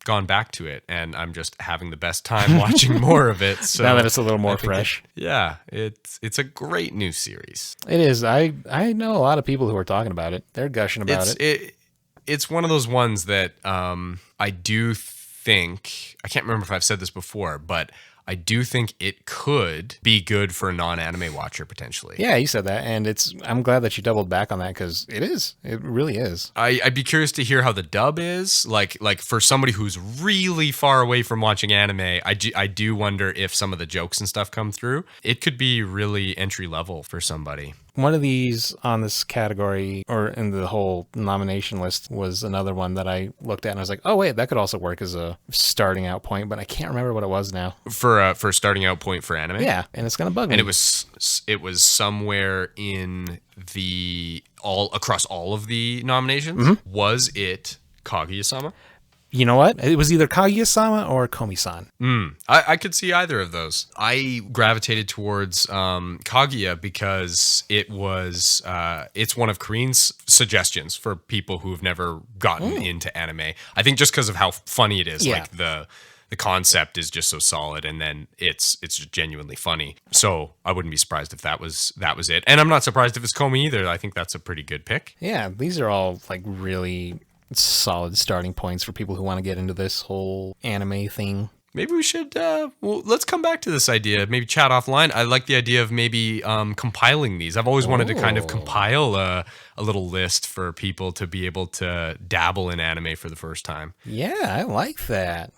S1: gone back to it, and I'm just having the best time watching more of it. So
S2: now that it's a little more fresh.
S1: It's a great new series.
S2: It is. I know a lot of people who are talking about it. They're gushing about it.
S1: It's one of those ones that I do think, I can't remember if I've said this before, but I do think it could be good for a non-anime watcher potentially.
S2: Yeah, you said that, and I'm glad that you doubled back on that because it really is.
S1: I'd be curious to hear how the dub is. Like for somebody who's really far away from watching anime, I do wonder if some of the jokes and stuff come through. It could be really entry level for somebody.
S2: One of these on this category or in the whole nomination list was another one that I looked at and I was like, oh wait, that could also work as a starting out point, but I can't remember what it was now.
S1: For a starting out point for anime?
S2: Yeah, and it's gonna bug me.
S1: And it was somewhere in across all of the nominations.
S2: Mm-hmm.
S1: Was it Kaguya-sama?
S2: You know what? It was either Kaguya-sama or Komi-san.
S1: I could see either of those. I gravitated towards Kaguya because it's one of Kareen's suggestions for people who've never gotten into anime. I think just because of how funny it is.
S2: Yeah.
S1: Like the concept is just so solid, and then it's just genuinely funny. So I wouldn't be surprised if that was it. And I'm not surprised if it's Komi either. I think that's a pretty good pick.
S2: Yeah, these are all like really solid starting points for people who want to get into this whole anime thing.
S1: Maybe we should, let's come back to this idea, maybe chat offline. I like the idea of maybe compiling these. I've always wanted to kind of compile a little list for people to be able to dabble in anime for the first time.
S2: Yeah, I like that.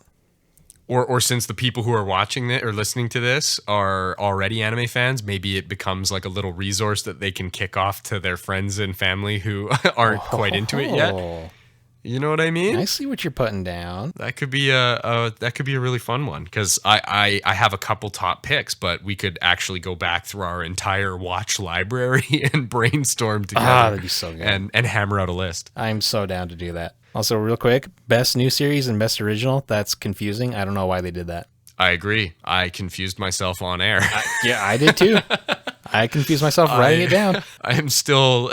S1: Or since the people who are watching it or listening to this are already anime fans, maybe it becomes like a little resource that they can kick off to their friends and family who aren't quite into it yet. You know what I mean?
S2: I see what you're putting down.
S1: That could be a really fun one because I have a couple top picks, but we could actually go back through our entire watch library and brainstorm together.
S2: That'd be so good.
S1: And hammer out a list.
S2: I'm so down to do that. Also, real quick, best new series and best original. That's confusing. I don't know why they did that.
S1: I agree. I confused myself on air.
S2: Yeah, I did too. I confused myself writing it down.
S1: I'm still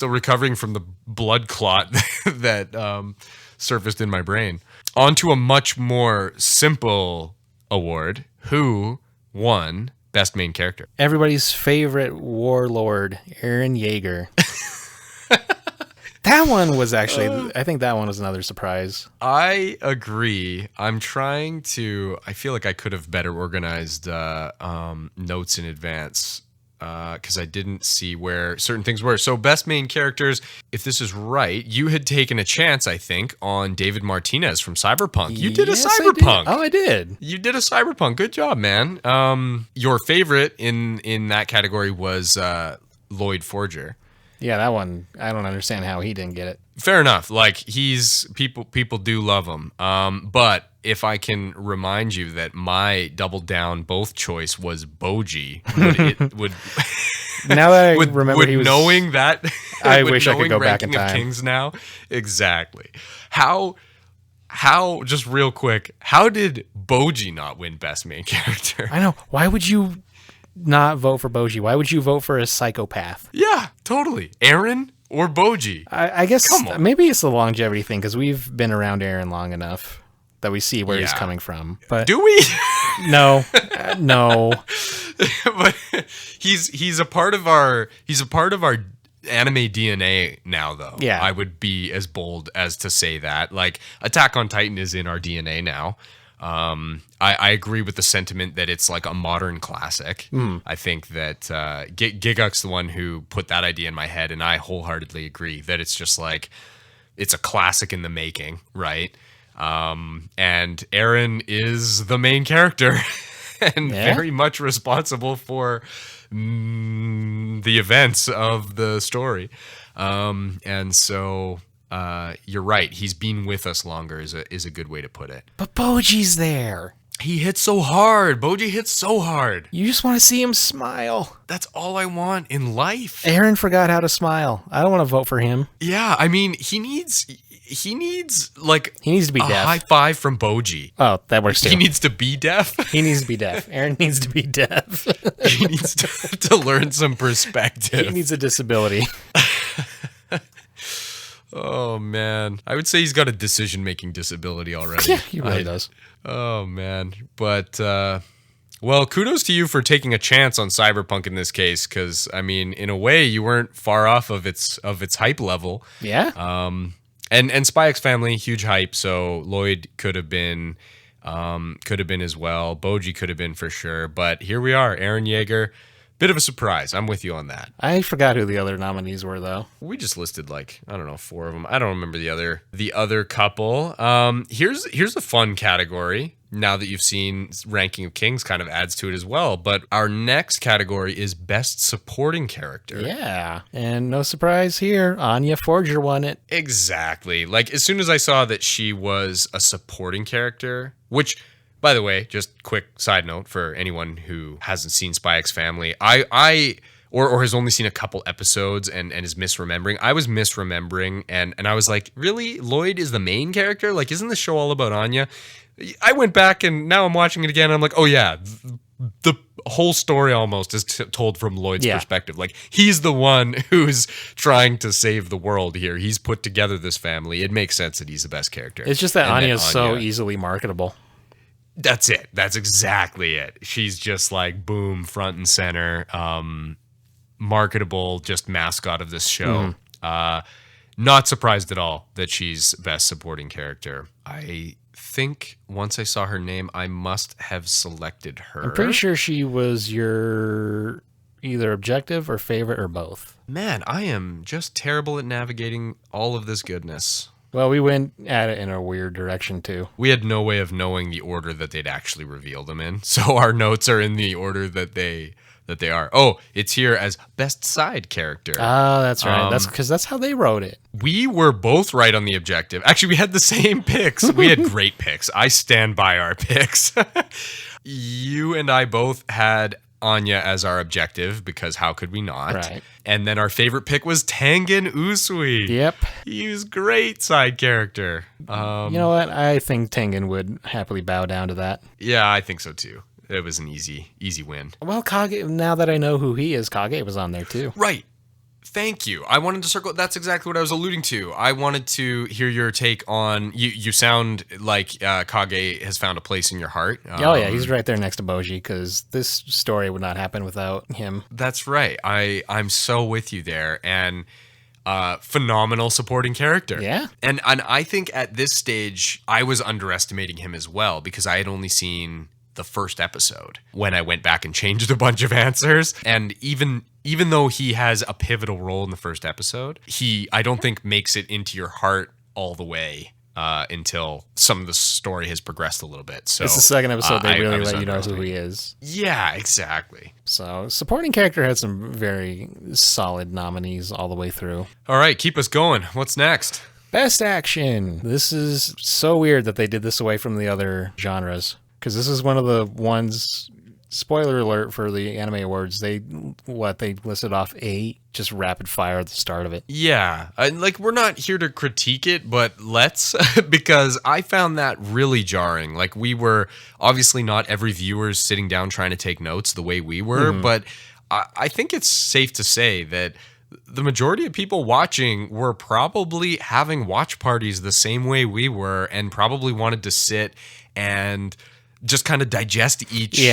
S1: recovering from the blood clot that surfaced in my brain. On to a much more simple award. Who won Best Main Character?
S2: Everybody's favorite warlord, Eren Yeager. That one was actually, I think that one was another surprise.
S1: I agree. I feel like I could have better organized notes in advance because I didn't see where certain things were. So best main characters, if this is right, you had taken a chance, I think, on David Martinez from Cyberpunk. You did a Cyberpunk.
S2: I did.
S1: You did a Cyberpunk. Good job, man. Your favorite in that category was Lloyd Forger.
S2: Yeah, that one, I don't understand how he didn't get it.
S1: Fair enough. Like people do love him. But if I can remind you that my double down both choice was Bojji, would
S2: now that I remember he was
S1: knowing that
S2: I wish I could go back in
S1: Ranking of
S2: time.
S1: Kings now. Exactly. How just real quick, how did Bojji not win best main character?
S2: I know. Why would you not vote for Bojji? Why would you vote for a psychopath?
S1: Yeah, totally. Eren or Bojji?
S2: I guess
S1: Come on.
S2: maybe it's the longevity thing because we've been around Eren long enough that we see where he's coming from. But
S1: do we?
S2: No, no.
S1: But he's a part of our anime DNA now, though.
S2: Yeah.
S1: I would be as bold as to say that. Like, Attack on Titan is in our DNA now. I agree with the sentiment that it's like a modern classic. I think that Giguk's the one who put that idea in my head, and I wholeheartedly agree that it's just like it's a classic in the making, right? And Eren is the main character and very much responsible for the events of the story. And so you're right. He's been with us longer is a good way to put it.
S2: But Bojji's there.
S1: He hits so hard. Bojji hits so hard.
S2: You just want to see him smile.
S1: That's all I want in life.
S2: Eren forgot how to smile. I don't want to vote for him.
S1: Yeah, I mean, he needs like
S2: He needs to be
S1: a
S2: deaf.
S1: high five from Bojji.
S2: Oh, that works too.
S1: He needs to be deaf.
S2: He needs to be deaf. Eren needs to be deaf.
S1: He needs to learn some perspective.
S2: He needs a disability.
S1: Oh man, I would say he's got a decision-making disability already.
S2: Yeah, he really does.
S1: Oh man, but Well, kudos to you for taking a chance on Cyberpunk in this case, because I mean, in a way, you weren't far off of its hype level.
S2: Yeah.
S1: And Spy X Family, huge hype. So Lloyd could have been as well. Bojji could have been for sure. But here we are, Aaron Yeager. Bit of a surprise. I'm with you on that.
S2: I forgot who the other nominees were, though.
S1: We just listed like, I don't know, 4 of them. I don't remember the other couple. Here's a fun category. Now that you've seen Ranking of Kings, kind of adds to it as well. But our next category is Best Supporting Character.
S2: Yeah. And no surprise here, Anya Forger won it.
S1: Exactly. Like, as soon as I saw that she was a supporting character, which, by the way, just quick side note for anyone who hasn't seen Spy X Family, or has only seen a couple episodes and is misremembering. I was misremembering, and I was like, really? Lloyd is the main character? Like, isn't the show all about Anya? I went back, and now I'm watching it again, and I'm like, oh yeah, the whole story almost is told from Lloyd's perspective. Like, he's the one who's trying to save the world here. He's put together this family. It makes sense that he's the best character.
S2: It's just that Anya's so easily marketable.
S1: That's it. That's exactly it. She's just like, boom, front and center, marketable, just mascot of this show. Not surprised at all that she's best supporting character. I think once I saw her name, I must have selected her.
S2: I'm pretty sure she was your either objective or favorite or both.
S1: Man, I am just terrible at navigating all of this goodness.
S2: Well, we went at it in a weird direction, too.
S1: We had no way of knowing the order that they'd actually reveal them in, so our notes are in the order that they are. Oh, it's here as best side character.
S2: Oh, that's right. That's because that's how they wrote it.
S1: We were both right on the objective. Actually, we had the same picks. We had great picks. I stand by our picks. You and I both had Anya as our objective, because how could we not?
S2: Right.
S1: And then our favorite pick was Tengen Usui.
S2: Yep.
S1: He was great side character.
S2: You know what? I think Tengen would happily bow down to that.
S1: Yeah, I think so too. It was an easy win.
S2: Well, Kage, now that I know who he is, Kage was on there too.
S1: Right. Thank you. I wanted to circle. That's exactly what I was alluding to. I wanted to hear your take on. You sound like Kage has found a place in your heart.
S2: Oh yeah, he's right there next to Bojji, because this story would not happen without him.
S1: That's right. I'm so with you there, and phenomenal supporting character.
S2: Yeah.
S1: And I think at this stage I was underestimating him as well, because I had only seen the first episode when I went back and changed a bunch of answers. And even though he has a pivotal role in the first episode, I don't think makes it into your heart all the way until some of the story has progressed a little bit. So
S2: it's the second episode they really let you know who he is.
S1: Yeah, exactly.
S2: So supporting character had some very solid nominees all the way through.
S1: All right, keep us going. What's next?
S2: Best action. This is so weird that they did this away from the other genres, because this is one of the ones, spoiler alert for the Anime Awards, they listed off 8, just rapid fire at the start of it.
S1: Yeah, like, we're not here to critique it, but let's, because I found that really jarring. Like, we were, obviously not every viewer's sitting down trying to take notes the way we were, but I think it's safe to say that the majority of people watching were probably having watch parties the same way we were, and probably wanted to sit and just kind of digest each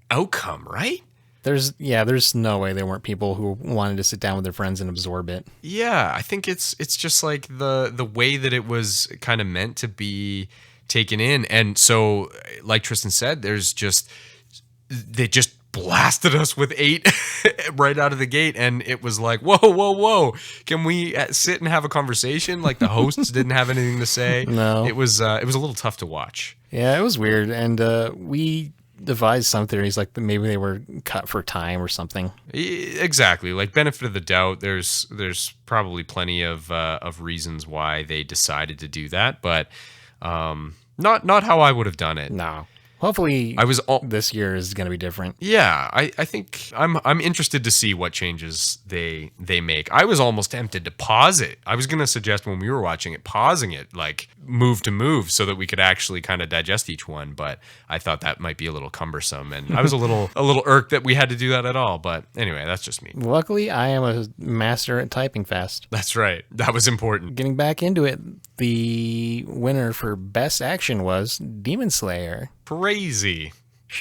S1: outcome, right?
S2: There's no way there weren't people who wanted to sit down with their friends and absorb it.
S1: Yeah, I think it's just like the way that it was kind of meant to be taken in. And so, like Tristan said, they just blasted us with 8 right out of the gate, and it was like, whoa, can we sit and have a conversation? Like, the hosts didn't have anything to say.
S2: No,
S1: it was a little tough to watch.
S2: Yeah, it was weird, and we devised some theories, like maybe they were cut for time or something.
S1: Exactly, like, benefit of the doubt. There's probably plenty of reasons why they decided to do that, but not how I would have done it.
S2: No. Hopefully, this year is going to be different.
S1: Yeah, I think I'm interested to see what changes they make. I was almost tempted to pause it. I was going to suggest when we were watching it, pausing it, like, move to move, so that we could actually kind of digest each one. But I thought that might be a little cumbersome, and I was a little irked that we had to do that at all. But anyway, that's just me.
S2: Luckily, I am a master at typing fast.
S1: That's right. That was important.
S2: Getting back into it, the winner for Best Action was Demon Slayer.
S1: Crazy.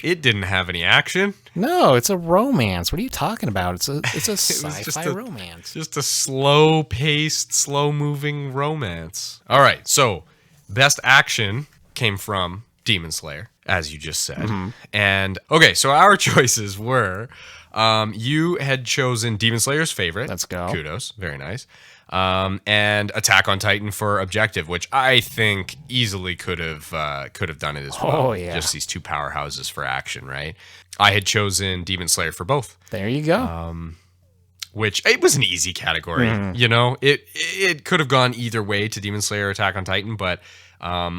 S1: It didn't have any action.
S2: No, it's a romance. What are you talking about? It's a
S1: Just
S2: sci-fi romance.
S1: Just a slow-paced, slow-moving romance. All right, so best action came from Demon Slayer, as you just said. And okay, so our choices were you had chosen Demon Slayer's favorite.
S2: Let's go.
S1: Kudos. Very nice. And Attack on Titan for objective, which I think easily could have done it as well.
S2: Oh, yeah.
S1: Just these two powerhouses for action, right? I had chosen Demon Slayer for both.
S2: There you go.
S1: Which it was an easy category. You know, it could have gone either way to Demon Slayer or Attack on Titan, but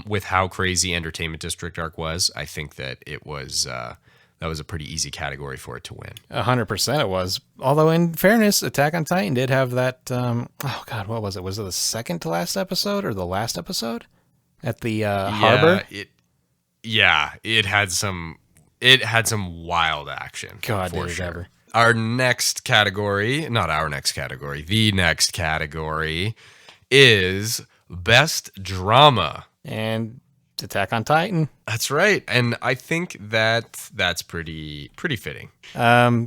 S1: with how crazy Entertainment District Arc was, I think that it was that was a pretty easy category for it to win.
S2: 100% it was. Although, in fairness, Attack on Titan did have that. Oh God, what was it? Was it the second to last episode or the last episode at the harbor?
S1: It had some wild action.
S2: God,
S1: for
S2: did it
S1: sure.
S2: ever.
S1: Our next category, not our next category, the next category is best drama.
S2: And Attack on Titan.
S1: That's right, and I think that's pretty fitting.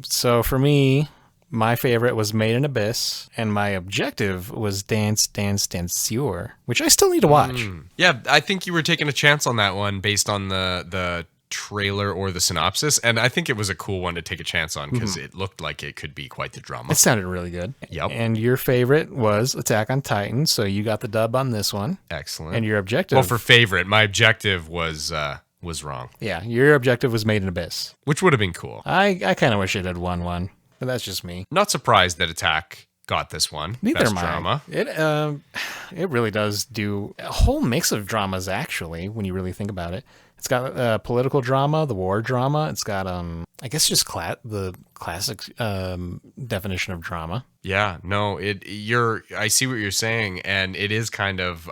S2: So for me, my favorite was Made in Abyss, and my objective was Dance Dance Danseur, which I still need to watch.
S1: Yeah, I think you were taking a chance on that one based on the trailer or the synopsis, and I think it was a cool one to take a chance on because it looked like it could be quite the drama.
S2: It sounded really good.
S1: Yep.
S2: And your favorite was Attack on Titan, so you got the dub on this one.
S1: Excellent.
S2: And your objective...
S1: Well, for favorite, my objective was wrong,
S2: Yeah, your objective was Made in Abyss.
S1: which would have been cool.
S2: I kind of wish it had won one, but that's just me.
S1: Not surprised that Attack got this one.
S2: Neither
S1: Best
S2: am I.
S1: drama.
S2: It really does do a whole mix of dramas, actually, when you really think about it. It's got political drama, the war drama. It's got, I guess, just the classic definition of drama.
S1: Yeah, no, I see what you're saying, and it is kind of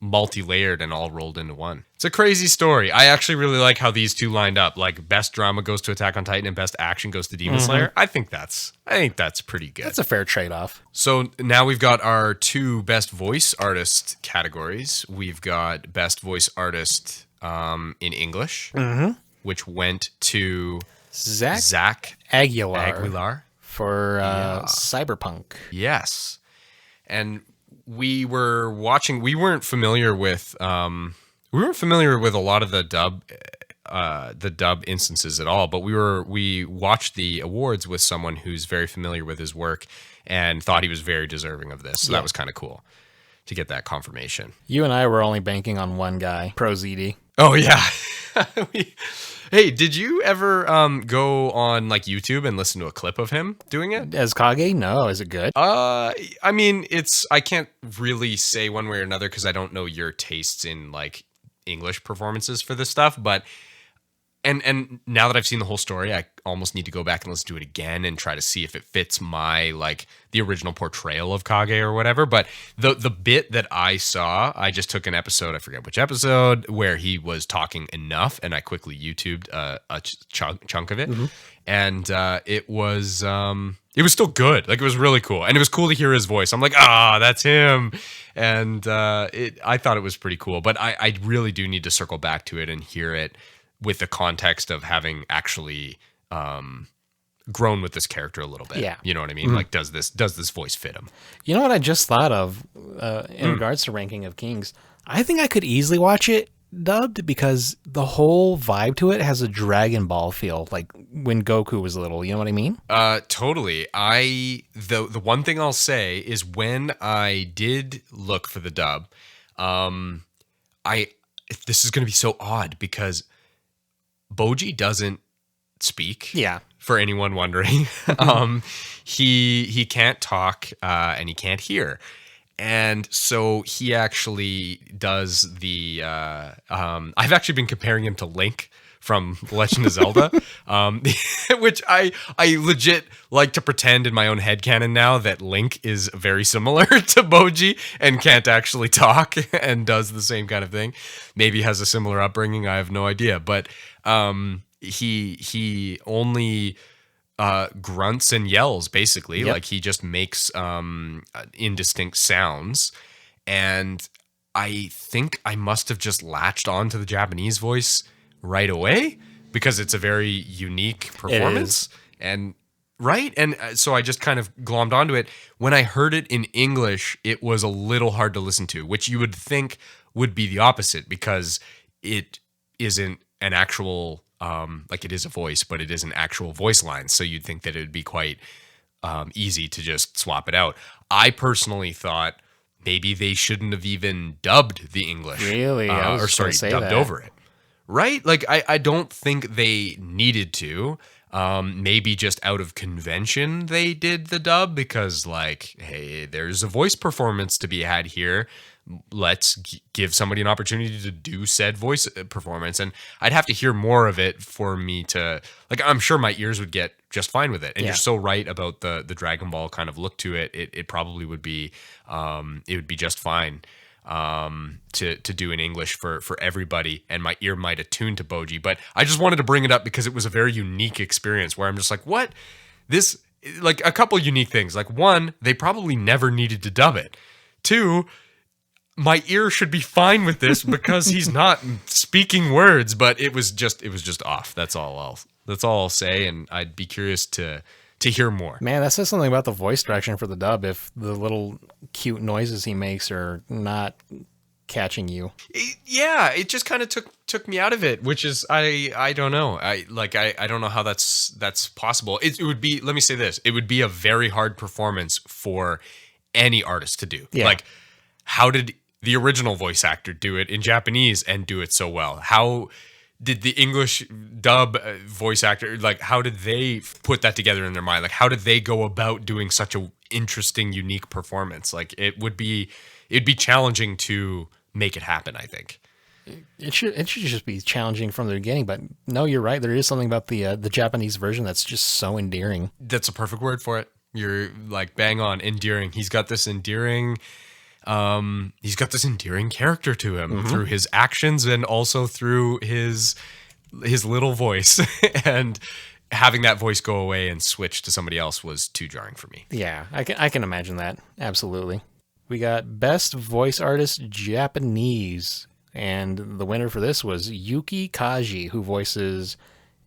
S1: multi-layered and all rolled into one. It's a crazy story. I actually really like how these two lined up. Like best drama goes to Attack on Titan and best action goes to Demon Slayer. I think that's pretty good.
S2: That's a fair trade-off.
S1: So now we've got our two best voice artist categories. We've got best voice artist in English, which went to Zach
S2: Aguilar for Cyberpunk.
S1: Yes. And we were watching, we weren't familiar with a lot of the dub instances at all, but we watched the awards with someone who's very familiar with his work and thought he was very deserving of this. So that was kind of cool to get that confirmation.
S2: You and I were only banking on one guy, Pro ZD.
S1: Oh yeah. Hey, did you ever go on like YouTube and listen to a clip of him doing it?
S2: As Kage? No. Is it good?
S1: I mean, I can't really say one way or another because I don't know your tastes in like English performances for this stuff, but and now that I've seen the whole story, I almost need to go back and listen to it again and try to see if it fits my like the original portrayal of Kage or whatever. But the bit that I saw, I just took an episode, I forget which episode, where he was talking enough, and I quickly YouTubed a chunk of it, and it was still good. Like it was really cool, and it was cool to hear his voice. I'm like, that's him, and I thought it was pretty cool. But I really do need to circle back to it and hear it with the context of having actually grown with this character a little bit.
S2: Yeah.
S1: You know what I mean? Like, does this voice fit him?
S2: You know what I just thought of in regards to Ranking of Kings? I think I could easily watch it dubbed because the whole vibe to it has a Dragon Ball feel, like when Goku was little. You know what I mean?
S1: Totally. The one thing I'll say is when I did look for the dub, this is going to be so odd because Bojji doesn't speak.
S2: Yeah.
S1: For anyone wondering, he can't talk and he can't hear, and so he actually does the. I've actually been comparing him to Link from The Legend of Zelda, which I legit like to pretend in my own headcanon now that Link is very similar to Bojji and can't actually talk and does the same kind of thing. Maybe has a similar upbringing. I have no idea, but he only grunts and yells basically. Like he just makes indistinct sounds, and I think I must have just latched on to the Japanese voice right away because it's a very unique performance. And right. And so I just kind of glommed onto it. When I heard it in English, it was a little hard to listen to, which you would think would be the opposite because it isn't an actual, like it is a voice, but it isn't actual voice lines. So you'd think that it would be quite easy to just swap it out. I personally thought maybe they shouldn't have even dubbed the English.
S2: Really?
S1: Dubbed over it. Right? Like, I don't think they needed to. Maybe just out of convention they did the dub because, like, hey, there's a voice performance to be had here. Let's give somebody an opportunity to do said voice performance. And I'd have to hear more of it for me to, like, I'm sure my ears would get just fine with it. And you're so right about the Dragon Ball kind of look to it. It probably would be, it would be just fine to do in English for everybody, and my ear might attune to Bojji. But I just wanted to bring it up because it was a very unique experience where I'm just like, what? This, like, a couple unique things. Like, one, they probably never needed to dub it. Two, my ear should be fine with this because he's not speaking words, but it was just off. That's all I'll say, and I'd be curious to hear more.
S2: Man, that says something about the voice direction for the dub if the little cute noises he makes are not catching you.
S1: It just kind of took me out of it, which is I don't know. I don't know how that's possible. It would be, let me say this, it would be a very hard performance for any artist to do.
S2: Yeah.
S1: Like, how did the original voice actor do it in Japanese and do it so well? How did the English dub voice actor, like, how did they put that together in their mind? Like, how did they go about doing such a interesting, unique performance? Like, it'd be challenging to make it happen, I think.
S2: It should just be challenging from the beginning, but no, you're right. There is something about the Japanese version that's just so endearing.
S1: That's a perfect word for it. You're like bang on, endearing. He's got this endearing character to him through his actions and also through his little voice. And having that voice go away and switch to somebody else was too jarring for me.
S2: Yeah, I can imagine that. Absolutely. We got Best Voice Artist Japanese, and the winner for this was Yuki Kaji, who voices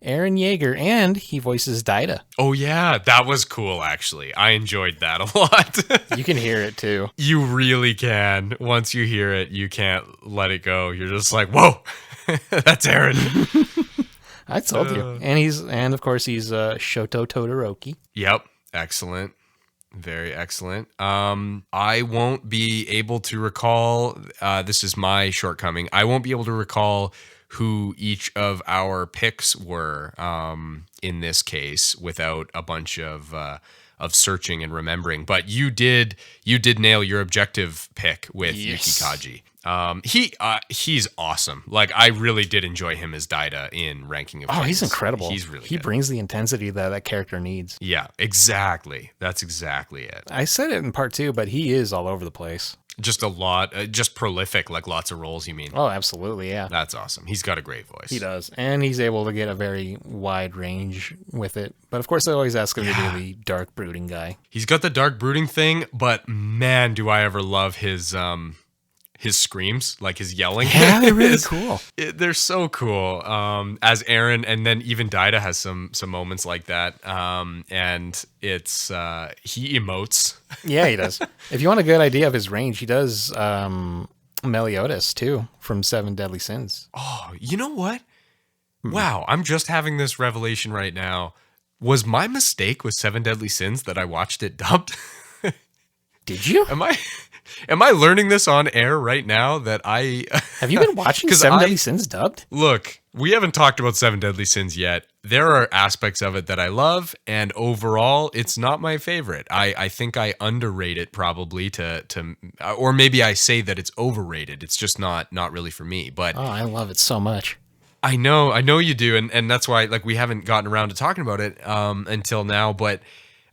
S2: Eren Yeager, and he voices Daida.
S1: Oh yeah, that was cool actually. I enjoyed that a lot.
S2: You can hear it too.
S1: You really can. Once you hear it, you can't let it go. You're just like, whoa, that's Eren.
S2: I told you. And of course he's Shoto Todoroki.
S1: Yep, excellent. Very excellent. I won't be able to recall, this is my shortcoming, I won't be able to recall who each of our picks were in this case without a bunch of searching and remembering. But you did nail your objective pick with Yuki Kaji. He's awesome. Like, I really did enjoy him as Daida in Ranking of Kings.
S2: Oh, he's incredible.
S1: He's really
S2: He
S1: good.
S2: brings the intensity that character needs.
S1: Yeah, exactly. That's exactly it.
S2: I said it in part 2, but he is all over the place.
S1: Just a lot, just prolific, like lots of roles, you mean?
S2: Oh, absolutely, yeah.
S1: That's awesome. He's got a great voice.
S2: He does. And he's able to get a very wide range with it. But of course, they always ask him to be the dark brooding guy.
S1: He's got the dark brooding thing, but man, do I ever love his screams, like his yelling.
S2: Yeah, they're really cool.
S1: They're so cool. As Eren, and then even Daida has some moments like that. And it's he emotes.
S2: Yeah, he does. If you want a good idea of his range, he does Meliodas too from Seven Deadly Sins.
S1: Oh, you know what? Wow, I'm just having this revelation right now. Was my mistake with Seven Deadly Sins that I watched it dubbed?
S2: Did you?
S1: Am I learning this on air right now that I...
S2: Have you been watching Seven Deadly Sins dubbed?
S1: Look, we haven't talked about Seven Deadly Sins yet. There are aspects of it that I love, and overall, it's not my favorite. I think I underrate it probably or maybe I say that it's overrated. It's just not really for me. But
S2: oh, I love it so much.
S1: I know you do, and that's why like we haven't gotten around to talking about it until now. But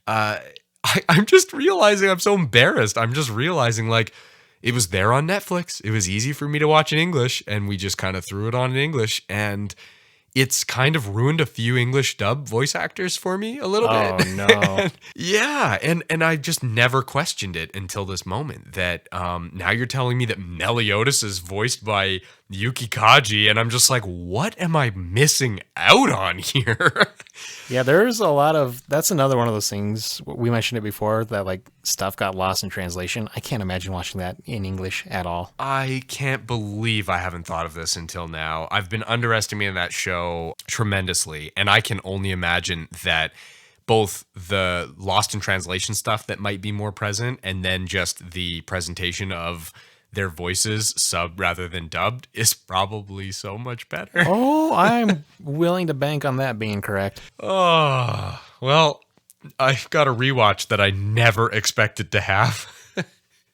S1: I'm just realizing I'm so embarrassed. I'm just realizing like it was there on Netflix. It was easy for me to watch in English, and we just kind of threw it on in English, and it's kind of ruined a few English dub voice actors for me a little bit.
S2: Oh no.
S1: Yeah, and I just never questioned it until this moment that now you're telling me that Meliodas is voiced by Yuki Kaji, and I'm just like, what am I missing out on here?
S2: Yeah, there's a lot of. That's another one of those things we mentioned it before that like stuff got lost in translation. I can't imagine watching that in English at all.
S1: I can't believe I haven't thought of this until now. I've been underestimating that show tremendously, and I can only imagine that both the lost in translation stuff that might be more present, and then just the presentation of their voices sub rather than dubbed is probably so much better.
S2: Oh, I'm willing to bank on that being correct.
S1: Oh, well, I've got a rewatch that I never expected to have.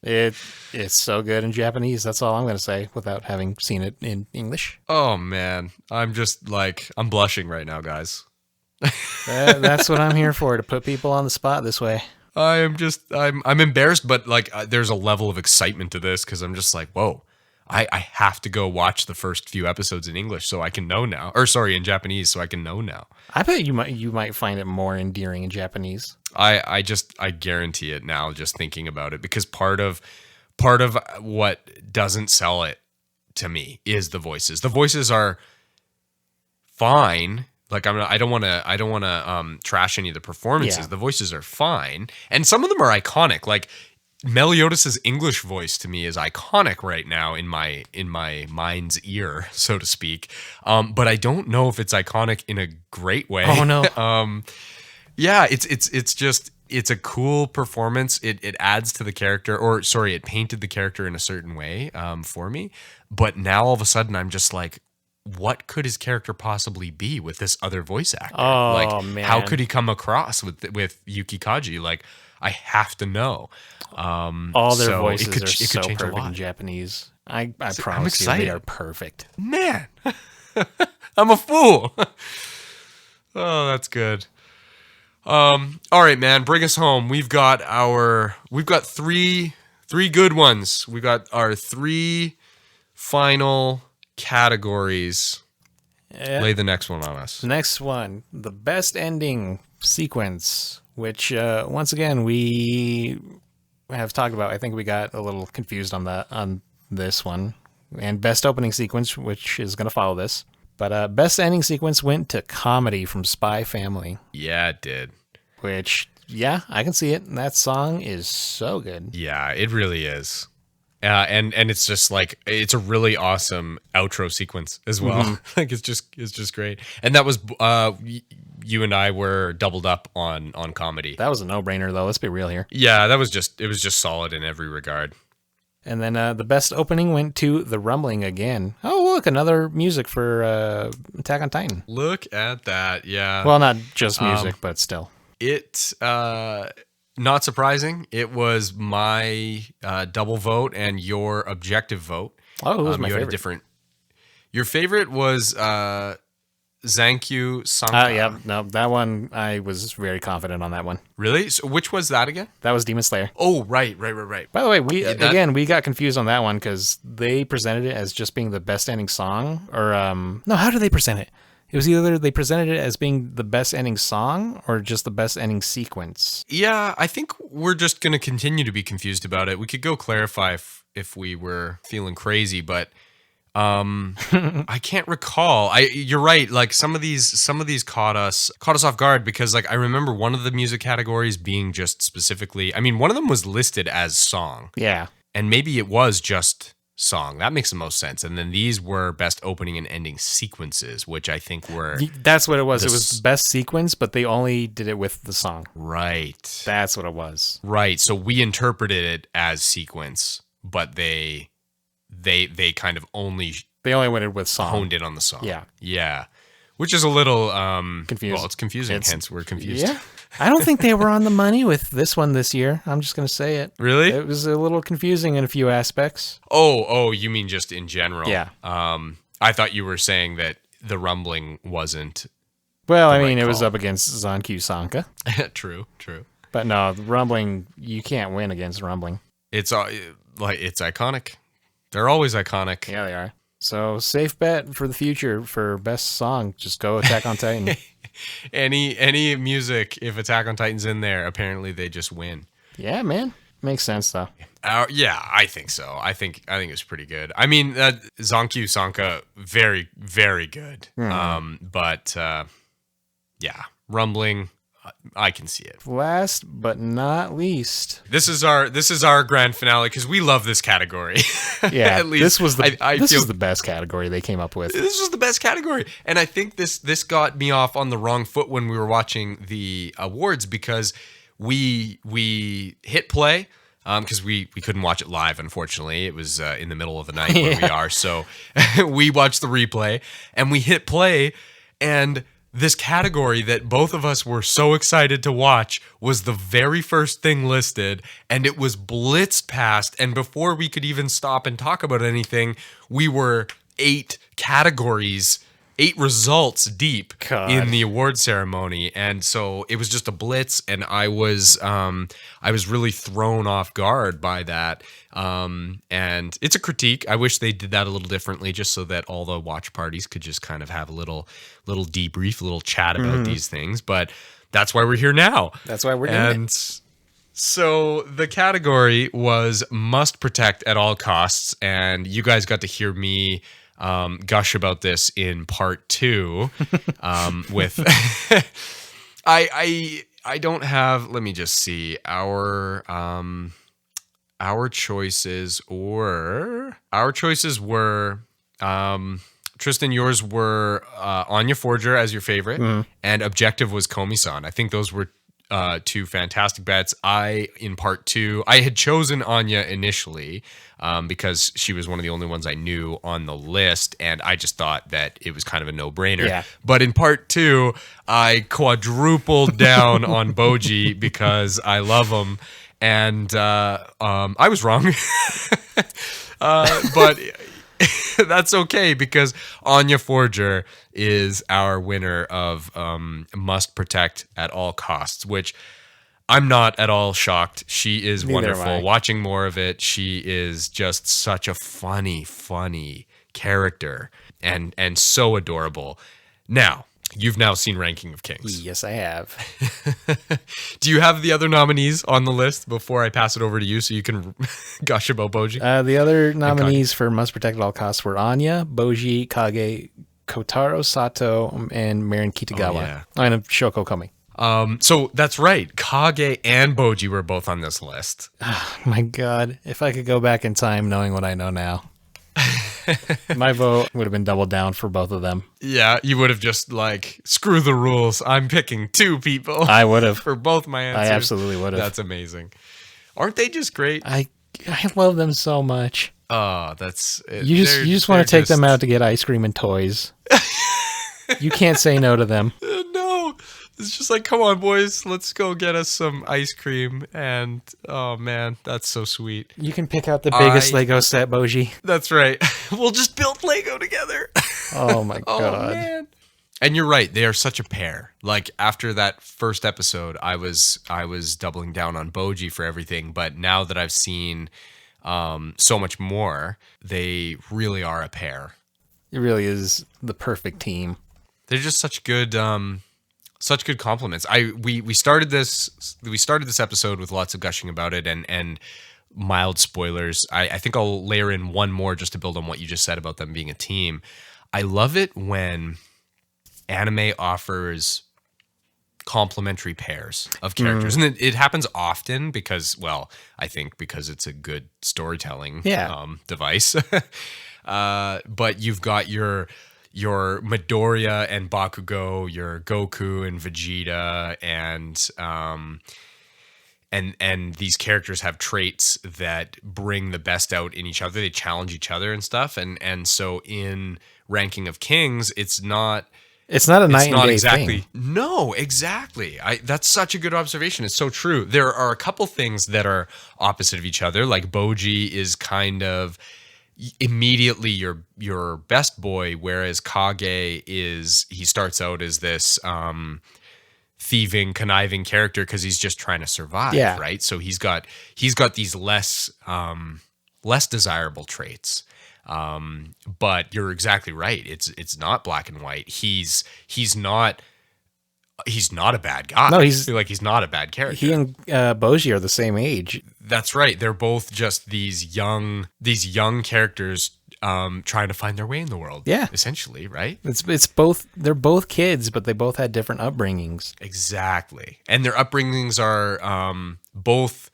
S2: It's so good in Japanese. That's all I'm going to say without having seen it in English.
S1: Oh man, I'm just like, I'm blushing right now, guys.
S2: That's what I'm here for, to put people on the spot this way.
S1: I'm embarrassed, but like there's a level of excitement to this because I'm just like, whoa, I have to go watch the first few episodes in English so I can know now, or sorry, in Japanese so I can know now.
S2: I bet you might find it more endearing in Japanese.
S1: I guarantee it now just thinking about it, because part of what doesn't sell it to me is the voices. The voices are fine. Like I don't want to trash any of the performances.
S2: Yeah.
S1: The voices are fine, and some of them are iconic. Like Meliodas' English voice to me is iconic right now in my mind's ear, so to speak. But I don't know if it's iconic in a great way.
S2: Oh no.
S1: Yeah, it's a cool performance. It adds to the character, or sorry, it painted the character in a certain way for me. But now all of a sudden I'm just like, what could his character possibly be with this other voice actor?
S2: Oh,
S1: like,
S2: man.
S1: how could he come across with Yuki Kaji? Like, I have to know.
S2: All their
S1: so
S2: voices
S1: it
S2: are
S1: could
S2: so
S1: change a
S2: perfect
S1: lot.
S2: in Japanese. I
S1: I'm
S2: promise you,
S1: excited.
S2: they are perfect.
S1: Man, I'm a fool. Oh, that's good. All right, man, bring us home. We've got three good ones. We got our three final categories.
S2: Yeah.
S1: Lay the next one on us.
S2: The next one, the best ending sequence, which once again we have talked about. I think we got a little confused on this one, and best opening sequence, which is going to follow this. But best ending sequence went to Comedy from Spy Family.
S1: Yeah, it did.
S2: Which, yeah, I can see it. That song is so good.
S1: Yeah, it really is. And it's just like, it's a really awesome outro sequence as well.
S2: Mm-hmm.
S1: Like it's just great. And that was you and I were doubled up on Comedy.
S2: That was a no-brainer, though. Let's be real here.
S1: Yeah, it was just solid in every regard.
S2: And then the best opening went to The Rumbling again. Oh, look, another music for Attack on Titan.
S1: Look at that. Yeah.
S2: Well, not just music, but still.
S1: It not surprising. It was my double vote and your objective vote.
S2: Oh, who was my
S1: you had
S2: favorite?
S1: a different. Your favorite was Zankyu Sanka.
S2: Yeah, no, that one, I was very confident on that one.
S1: Really? So which was that again?
S2: That was Demon Slayer.
S1: Oh, right.
S2: By the way, we
S1: that-
S2: we got confused on that one because they presented it as just being the best ending song, or no, how did they present it? It was either they presented it as being the best ending song or just the best ending sequence.
S1: Yeah, I think we're just going to continue to be confused about it. We could go clarify if we were feeling crazy, but I can't recall. You're right. Like some of these caught us off guard, because like I remember one of the music categories being just specifically, I mean, one of them was listed as song.
S2: Yeah.
S1: And maybe it was just song. That makes the most sense. And then these were best opening and ending sequences, which I think were
S2: That's what it was. It was the best sequence, but they only did it with the song.
S1: right.
S2: That's what it was.
S1: Right. So we interpreted it as sequence, but they kind of only
S2: They only went in with song.
S1: honed in on the song.
S2: Yeah.
S1: Yeah. Which is a little
S2: Confused.
S1: Well, it's confusing,
S2: It's-
S1: hence we're confused.
S2: Yeah. I don't think they were on the money with this one this year. I'm just going to say it.
S1: Really?
S2: It was a little confusing in a few aspects.
S1: Oh, you mean just in general?
S2: Yeah.
S1: I thought you were saying that the rumbling wasn't
S2: Well, I
S1: right
S2: mean, it was
S1: call.
S2: up against Zankyu Sanka.
S1: true.
S2: But no, the Rumbling, you can't win against Rumbling.
S1: It's it's iconic. They're always iconic.
S2: Yeah, they are. So, safe bet for the future for best song. Just go Attack on Titan.
S1: Any music, if Attack on Titan's in there, apparently they just win.
S2: Yeah, man. Makes sense though.
S1: Yeah, I think so. I think it was pretty good. I mean, Zonkyu Sanka, very, very good. But yeah, Rumbling, I can see it.
S2: Last but not least,
S1: This is our grand finale because we love this category.
S2: yeah,
S1: At least
S2: this was the
S1: I
S2: this
S1: feel
S2: was the best category they came up with.
S1: this was the best category, and I think this got me off on the wrong foot when we were watching the awards because we hit play. Because we couldn't watch it live, unfortunately. It was in the middle of the night where we are. So we watched the replay and we hit play. And this category that both of us were so excited to watch was the very first thing listed. And it was blitzed past. And before we could even stop and talk about anything, we were 8 categories, 8 results deep in the award ceremony. And so it was just a blitz, and I was really thrown off guard by that. And it's a critique. I wish they did that a little differently, just so that all the watch parties could just kind of have a little debrief, a little chat about these things. But that's why we're here now.
S2: That's why we're doing it.
S1: So the category was must protect at all costs, and you guys got to hear me gush about this in part 2 with I don't have, let me just see, our choices were Tristan, yours were Anya Forger as your favorite, and Objective was Komi-san. I think those were 2 fantastic bets. In part 2, I had chosen Anya initially because she was one of the only ones I knew on the list, and I just thought that it was kind of a no-brainer.
S2: Yeah.
S1: But in part 2, I quadrupled down on Bojji because I love him, and I was wrong. But that's okay because Anya Forger is our winner of must protect at all costs, which I'm not at all shocked. She is wonderful. Watching more of it, she is just such a funny character and so adorable. Now, you've now seen Ranking of Kings.
S2: Yes, I have.
S1: Do you have the other nominees on the list before I pass it over to you so you can gush about Bojji?
S2: The other nominees for Must Protect at All Costs were Anya, Bojji, Kage, Kotaro Sato, and Marin Kitagawa. And Shoko Komi.
S1: So that's right. Kage and Bojji were both on this list.
S2: Oh, my God. If I could go back in time knowing what I know now. My vote would have been doubled down for both of them.
S1: Yeah, you would have just screw the rules. I'm picking 2 people.
S2: I would have.
S1: For both my answers.
S2: I absolutely would have.
S1: That's amazing. Aren't they just great?
S2: I love them so much.
S1: Oh, that's it.
S2: You just want to take them out to get ice cream and toys. You can't say no to them.
S1: No. It's just come on, boys, let's go get us some ice cream. And oh man, that's so sweet.
S2: You can pick out the biggest Lego set, Bojji.
S1: That's right. We'll just build Lego together.
S2: Oh my God.
S1: Oh man. And you're right, they are such a pair. After that first episode, I was doubling down on Bojji for everything, but now that I've seen so much more, they really are a pair.
S2: It really is the perfect team.
S1: They're just such good compliments. We started this episode with lots of gushing about it and mild spoilers. I think I'll layer in one more just to build on what you just said about them being a team. I love it when anime offers complementary pairs of characters, and it happens often because it's a good storytelling device. But you've got your Midoriya and Bakugo, your Goku and Vegeta, and these characters have traits that bring the best out in each other. They challenge each other and stuff. And so in Ranking of Kings, it's not a night and day thing. No, exactly. That's such a good observation. It's so true. There are a couple things that are opposite of each other. Like Bojji is kind of immediately your best boy, whereas Kage he starts out as this thieving, conniving character because he's just trying to survive, right? So he's got these less desirable traits. But you're exactly right. It's not black and white. He's not He's not a bad guy.
S2: No,
S1: he's not a bad character.
S2: He and Bojji are the same age.
S1: That's right. They're both just these young characters trying to find their way in the world.
S2: Yeah.
S1: Essentially, right?
S2: It's both. They're both kids, but they both had different upbringings.
S1: Exactly. And their upbringings are both.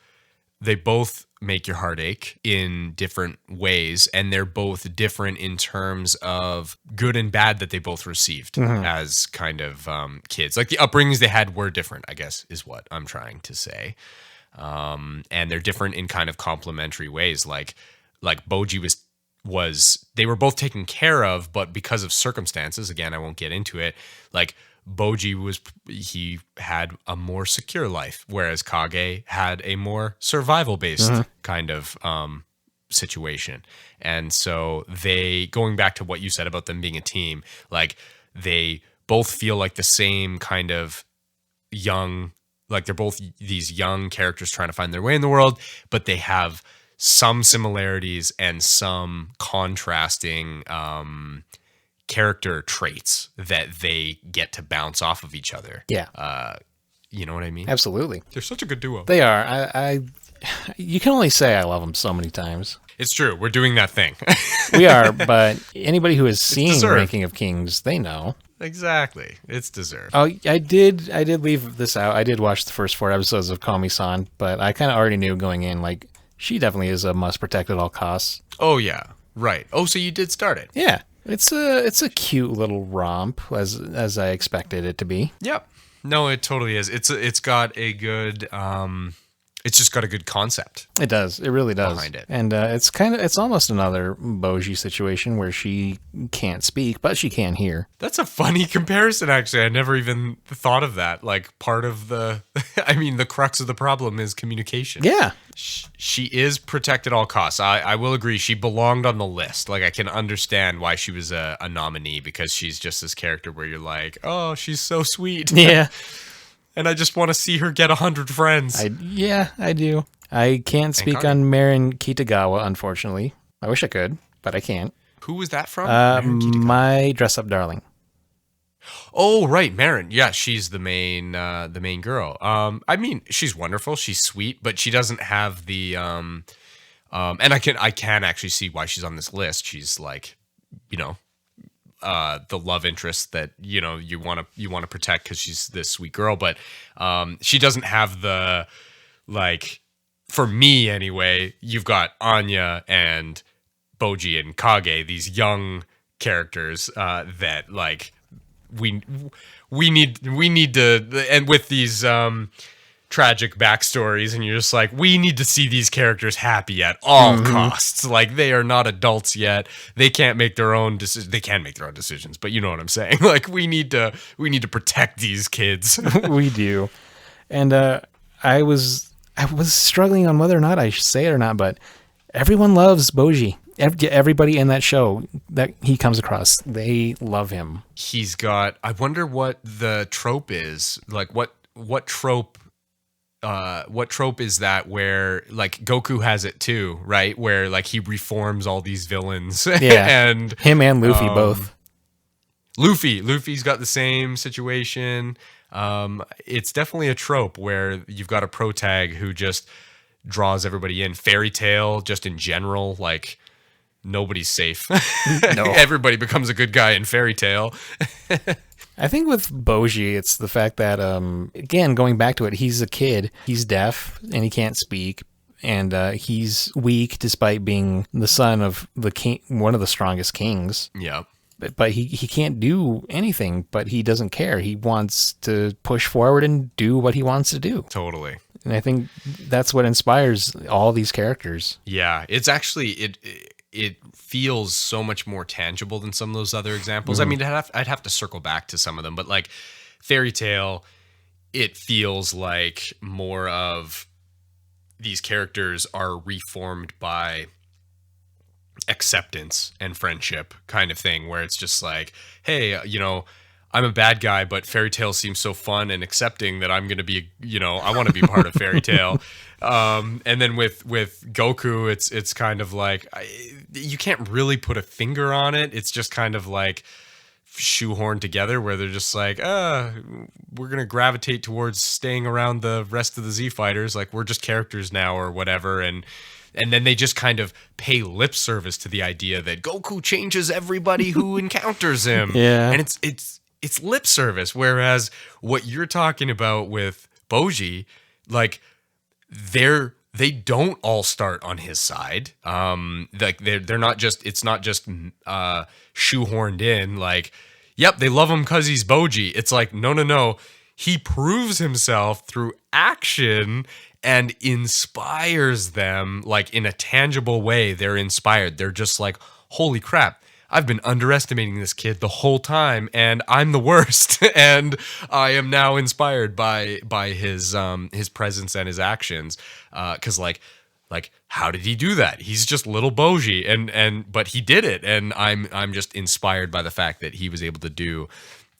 S1: They both make your heart ache in different ways, and they're both different in terms of good and bad that they both received as kind of kids. Like the upbringings they had were different, I guess, is what I'm trying to say. And they're different in kind of complementary ways. Like Bojji was they were both taken care of, but because of circumstances, again, I won't get into it. Like Bojji he had a more secure life, whereas Kage had a more survival based kind of situation. And so going back to what you said about them being a team, like they both feel like the same kind of young, like they're both these young characters trying to find their way in the world, but they have some similarities and some contrasting character traits that they get to bounce off of each other.
S2: Yeah.
S1: You know what I mean?
S2: Absolutely.
S1: They're such a good duo.
S2: They are. You can only say I love them so many times.
S1: It's true. We're doing that thing.
S2: We are, but anybody who has seen
S1: deserved.
S2: Ranking of Kings, they know.
S1: Exactly. It's deserved.
S2: Oh, I did leave this out. I did watch the first 4 episodes of Call Me San, but I kind of already knew going in, like, she definitely is a must protect at all costs.
S1: Oh, yeah. Right. Oh, so you did start it.
S2: Yeah. It's a cute little romp as I expected it to be.
S1: Yep. No, it totally is. It's got a good it's just got a good concept.
S2: It does. It really does.
S1: Behind it.
S2: And it's almost another Bojji situation where she can't speak, but she can hear.
S1: That's a funny comparison, actually. I never even thought of that. Like, part of the the crux of the problem is communication.
S2: Yeah.
S1: She is protected at all costs. I will agree. She belonged on the list. Like, I can understand why she was a nominee, because she's just this character where you're like, oh, she's so sweet.
S2: Yeah.
S1: And I just want to see her get 100 friends.
S2: I do. I can't speak on Marin Kitagawa, unfortunately. I wish I could, but I can't.
S1: Who was that from?
S2: My dress-up darling.
S1: Oh, right, Marin. Yeah, she's the main girl. She's wonderful. She's sweet, but she doesn't have the and I can actually see why she's on this list. She's like, the love interest that you want to protect because she's this sweet girl, but she doesn't have the, like, for me anyway. You've got Anya and Bojji and Kage, these young characters that, like, we need to, and with these tragic backstories, and you're just like, we need to see these characters happy at all costs. Like, they are not adults yet. They can't make their own decisions. They can make their own decisions, but you know what I'm saying. Like, we need to protect these kids.
S2: We do. And I was struggling on whether or not I should say it or not, but everyone loves Bojji. Everybody in that show that he comes across, they love him.
S1: He's got, I wonder what the trope is. Like, what trope is that, where, like, Goku has it too, right? Where, like, he reforms all these villains.
S2: Yeah.
S1: And
S2: him and Luffy both.
S1: Luffy's got the same situation. It's definitely a trope where you've got a protag who just draws everybody in. Fairy Tail, just in general, like, nobody's safe. No. Everybody becomes a good guy in Fairy Tail.
S2: I think with Bojji, it's the fact that, again, going back to it, he's a kid, he's deaf, and he can't speak, and he's weak despite being the son of the king, one of the strongest kings.
S1: Yeah.
S2: But he can't do anything, but he doesn't care. He wants to push forward and do what he wants to do.
S1: Totally.
S2: And I think that's what inspires all these characters.
S1: Yeah, it's actually, it feels so much more tangible than some of those other examples. I mean, I'd have to circle back to some of them, but, like, Fairy Tail, it feels like more of these characters are reformed by acceptance and friendship kind of thing, where it's just like, hey, I'm a bad guy, but Fairy Tail seems so fun and accepting that I'm going to be, I want to be part of Fairy Tail. And then with Goku, it's kind of like, you can't really put a finger on it. It's just kind of like shoehorned together where they're just like, we're going to gravitate towards staying around the rest of the Z fighters. Like we're just characters now or whatever. And then they just kind of pay lip service to the idea that Goku changes everybody who encounters him.
S2: Yeah.
S1: And it's lip service. Whereas what you're talking about with Bojji, like they don't all start on his side. Like they're not just, it's not just shoehorned in like, yep, they love him because he's Bojji. It's like, no. He proves himself through action and inspires them like in a tangible way. They're inspired. They're just like, holy crap, I've been underestimating this kid the whole time and I'm the worst. And I am now inspired by his presence and his actions. Cause like, how did he do that? He's just little Bojji but he did it. And I'm just inspired by the fact that he was able to do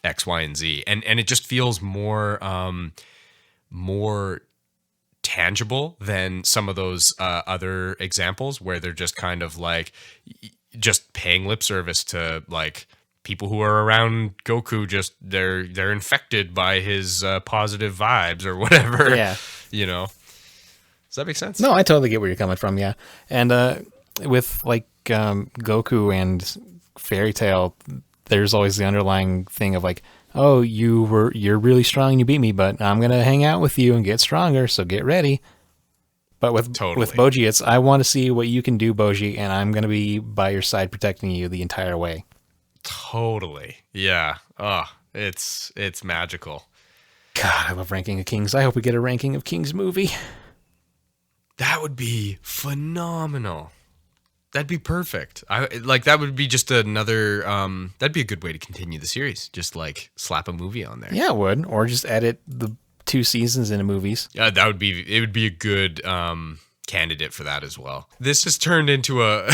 S1: X, Y, and Z. And it just feels more tangible than some of those other examples where they're just kind of like just paying lip service to like people who are around Goku. Just they're infected by his positive vibes or whatever.
S2: Yeah,
S1: you know. Does that make sense?
S2: No, I totally get where you're coming from. Yeah, and with like Goku and Fairy Tail, there's always the underlying thing of like, oh, you're really strong and you beat me, but I'm gonna hang out with you and get stronger, so get ready. But with Bojji, it's I want to see what you can do, Bojji, and I'm gonna be by your side protecting you the entire way.
S1: Totally. Yeah. Oh, it's magical.
S2: God, I love Ranking of Kings. I hope we get a Ranking of Kings movie.
S1: That would be phenomenal. That'd be perfect. That would be just another that'd be a good way to continue the series. Just like slap a movie on there.
S2: Yeah, it would. Or just edit the 2 seasons into movies.
S1: It would be a good candidate for that as well. This has turned into a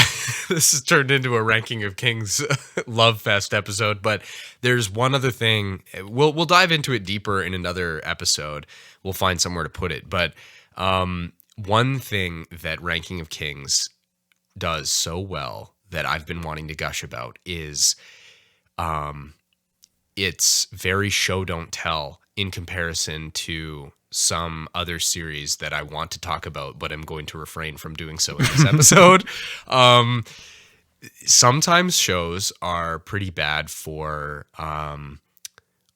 S1: Ranking of Kings love fest episode, but there's one other thing. We'll dive into it deeper in another episode. We'll find somewhere to put it, but one thing that Ranking of Kings does so well that I've been wanting to gush about is it's very show don't tell in comparison to some other series that I want to talk about, but I'm going to refrain from doing so in this episode. Sometimes shows are pretty bad for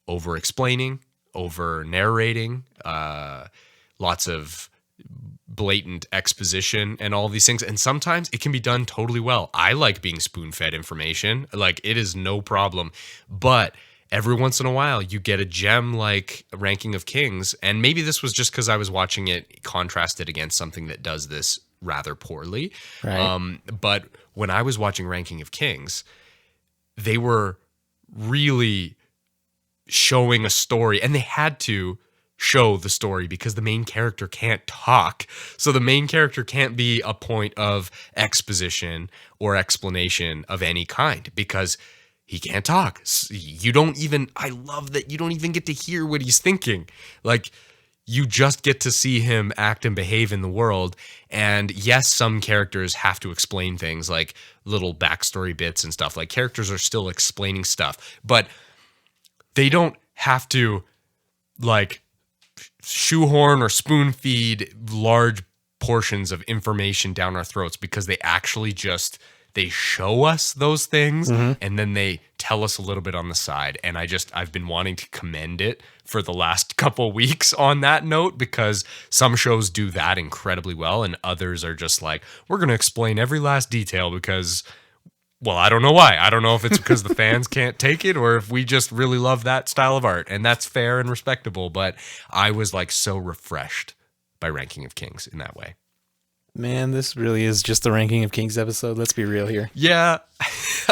S1: over explaining, over narrating, lots of blatant exposition and all these things, and sometimes it can be done totally well. I like being spoon-fed information, like it is no problem, but every once in a while you get a gem like Ranking of Kings, and maybe this was just because I was watching it contrasted against something that does this rather poorly, right? But when I was watching Ranking of Kings, they were really showing a story, and they had to show the story because the main character can't talk. So the main character can't be a point of exposition or explanation of any kind because he can't talk. I love that you don't even get to hear what he's thinking. Like, you just get to see him act and behave in the world. And yes, some characters have to explain things like little backstory bits and stuff. Like, characters are still explaining stuff, but they don't have to like shoehorn or spoon feed large portions of information down our throats because they actually just, they show us those things and then they tell us a little bit on the side. And I've been wanting to commend it for the last couple weeks on that note, because some shows do that incredibly well and others are just like, we're going to explain every last detail because, well, I don't know why. I don't know if it's because the fans can't take it or if we just really love that style of art, and that's fair and respectable. But I was like so refreshed by Ranking of Kings in that way.
S2: Man, this really is just the Ranking of Kings episode. Let's be real here.
S1: Yeah,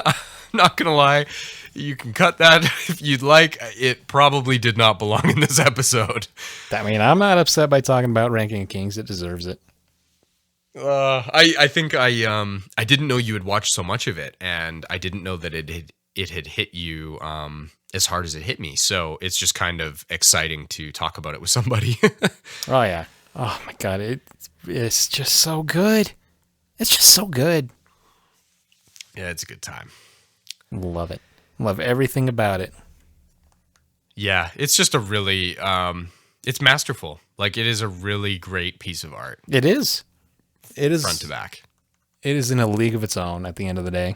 S1: I'm not going to lie. You can cut that if you'd like. It probably did not belong in this episode.
S2: I mean, I'm not upset by talking about Ranking of Kings. It deserves it.
S1: I think I didn't know you had watched so much of it, and I didn't know that it had hit you as hard as it hit me. So it's just kind of exciting to talk about it with somebody.
S2: Oh yeah. Oh my God. It's just so good. It's just so good.
S1: Yeah, it's a good time.
S2: Love it. Love everything about it.
S1: Yeah, it's just a really, it's masterful. Like, it is a really great piece of art.
S2: It is. It is
S1: front to back.
S2: It is in a league of its own at the end of the day.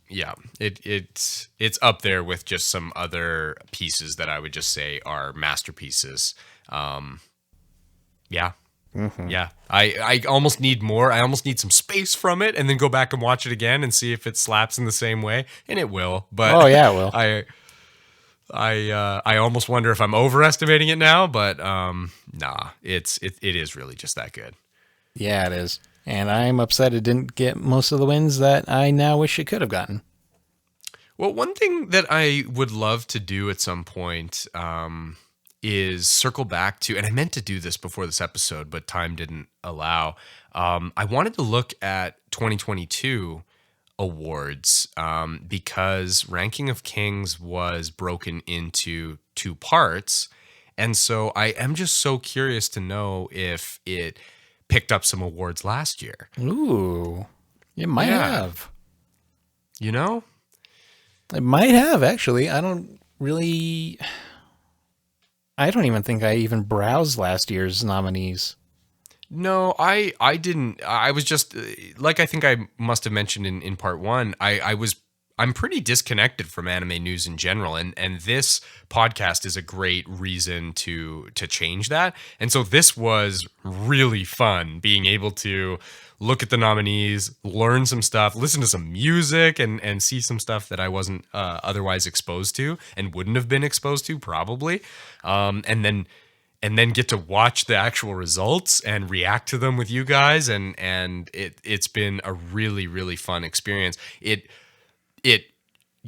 S1: Yeah, it's up there with just some other pieces that I would just say are masterpieces. Yeah. Mm-hmm. Yeah. I almost need more. I almost need some space from it and then go back and watch it again and see if it slaps in the same way. And it will. But
S2: oh yeah, it will.
S1: I almost wonder if I'm overestimating it now, but nah, it is really just that good.
S2: Yeah, it is. And I'm upset it didn't get most of the wins that I now wish it could have gotten.
S1: Well, one thing that I would love to do at some point is circle back to, and I meant to do this before this episode, but time didn't allow. I wanted to look at 2022 awards because Ranking of Kings was broken into 2 parts. And so I am just so curious to know if it picked up some awards last year.
S2: Ooh, it might have.
S1: You know?
S2: It might have, actually. I don't even think I even browsed last year's nominees.
S1: No, I didn't. I was just like, I think I must have mentioned in part 1, I'm pretty disconnected from anime news in general, and this podcast is a great reason to change that. And so this was really fun, being able to look at the nominees, learn some stuff, listen to some music, and see some stuff that I wasn't otherwise exposed to and wouldn't have been exposed to probably, and then get to watch the actual results and react to them with you guys, and it's been a really, really fun experience. It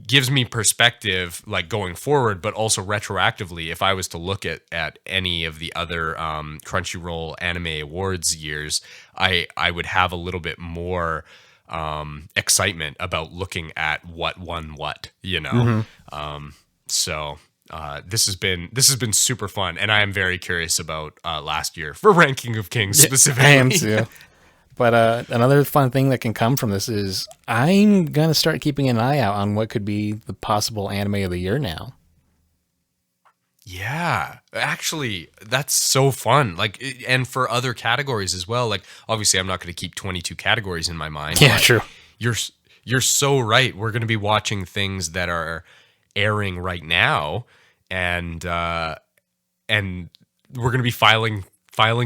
S1: gives me perspective, like, going forward, but also retroactively. If I was to look at any of the other Crunchyroll Anime Awards years, I would have a little bit more excitement about looking at what won what, you know. Mm-hmm. So this has been super fun, and I am very curious about last year for Ranking of Kings specifically.
S2: I am too. But another fun thing that can come from this is I'm going to start keeping an eye out on what could be the possible anime of the year now.
S1: Yeah, actually, that's so fun. Like, and for other categories as well. Like, obviously, I'm not going to keep 22 categories in my mind.
S2: Yeah, true.
S1: You're so right. We're going to be watching things that are airing right now, and we're going to be filing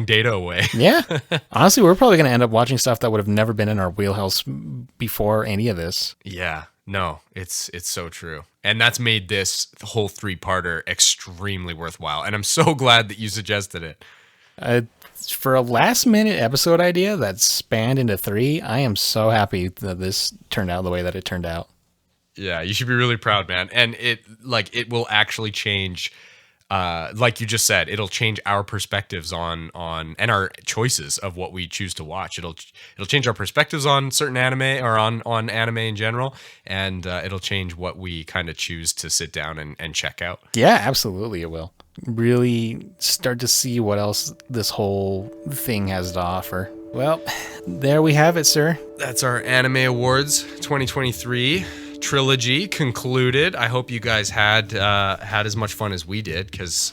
S1: data away.
S2: Yeah. Honestly, we're probably going to end up watching stuff that would have never been in our wheelhouse before any of this.
S1: Yeah. No, it's so true. And that's made this whole 3-parter extremely worthwhile. And I'm so glad that you suggested it.
S2: For a last-minute episode idea that spanned into 3, I am so happy that this turned out the way that it turned out.
S1: Yeah, you should be really proud, man. And it will actually change, like you just said, it'll change our perspectives on and our choices of what we choose to watch. It'll change our perspectives on certain anime, or on anime in general, and it'll change what we kind of choose to sit down and check out.
S2: Yeah, absolutely it will. Really start to see what else this whole thing has to offer. Well, there we have it, sir.
S1: That's our Anime Awards 2023 trilogy concluded. I hope you guys had as much fun as we did, because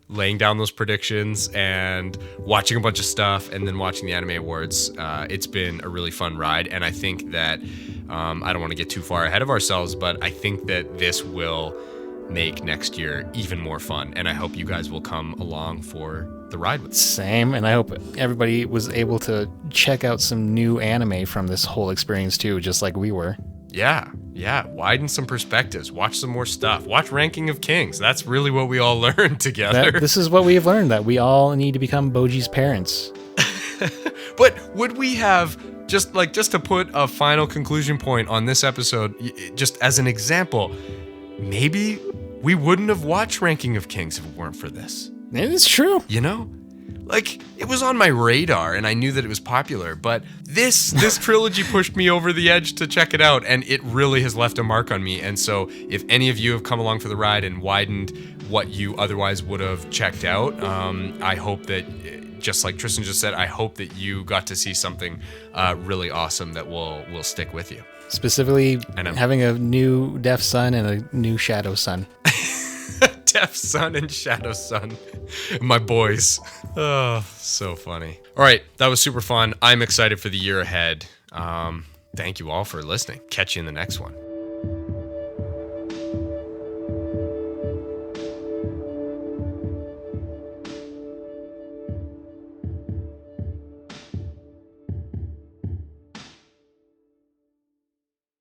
S1: laying down those predictions and watching a bunch of stuff and then watching the Anime Awards, it's been a really fun ride. And I think that I don't want to get too far ahead of ourselves, but I think that this will make next year even more fun, and I hope you guys will come along for the ride with us.
S2: Same, and I hope everybody was able to check out some new anime from this whole experience too, just like we were.
S1: Yeah, widen some perspectives, watch some more stuff, watch Ranking of Kings. That's really what we all learned together.
S2: This is what we have learned, that we all need to become Bojji's parents.
S1: But would we have, just to put a final conclusion point on this episode, just as an example, maybe we wouldn't have watched Ranking of Kings if it weren't for this.
S2: It's true.
S1: You know? Like, it was on my radar and I knew that it was popular, but this trilogy pushed me over the edge to check it out, and it really has left a mark on me. And so if any of you have come along for the ride and widened what you otherwise would have checked out, I hope that, just like Tristan just said, I hope that you got to see something really awesome that will stick with you.
S2: Specifically,
S1: And
S2: having a new Deaf Sun and a new Shadow Sun.
S1: Deaf Sun and Shadow Sun. My boys. Oh, so funny. All right, that was super fun. I'm excited for the year ahead. Thank you all for listening. Catch you in the next one.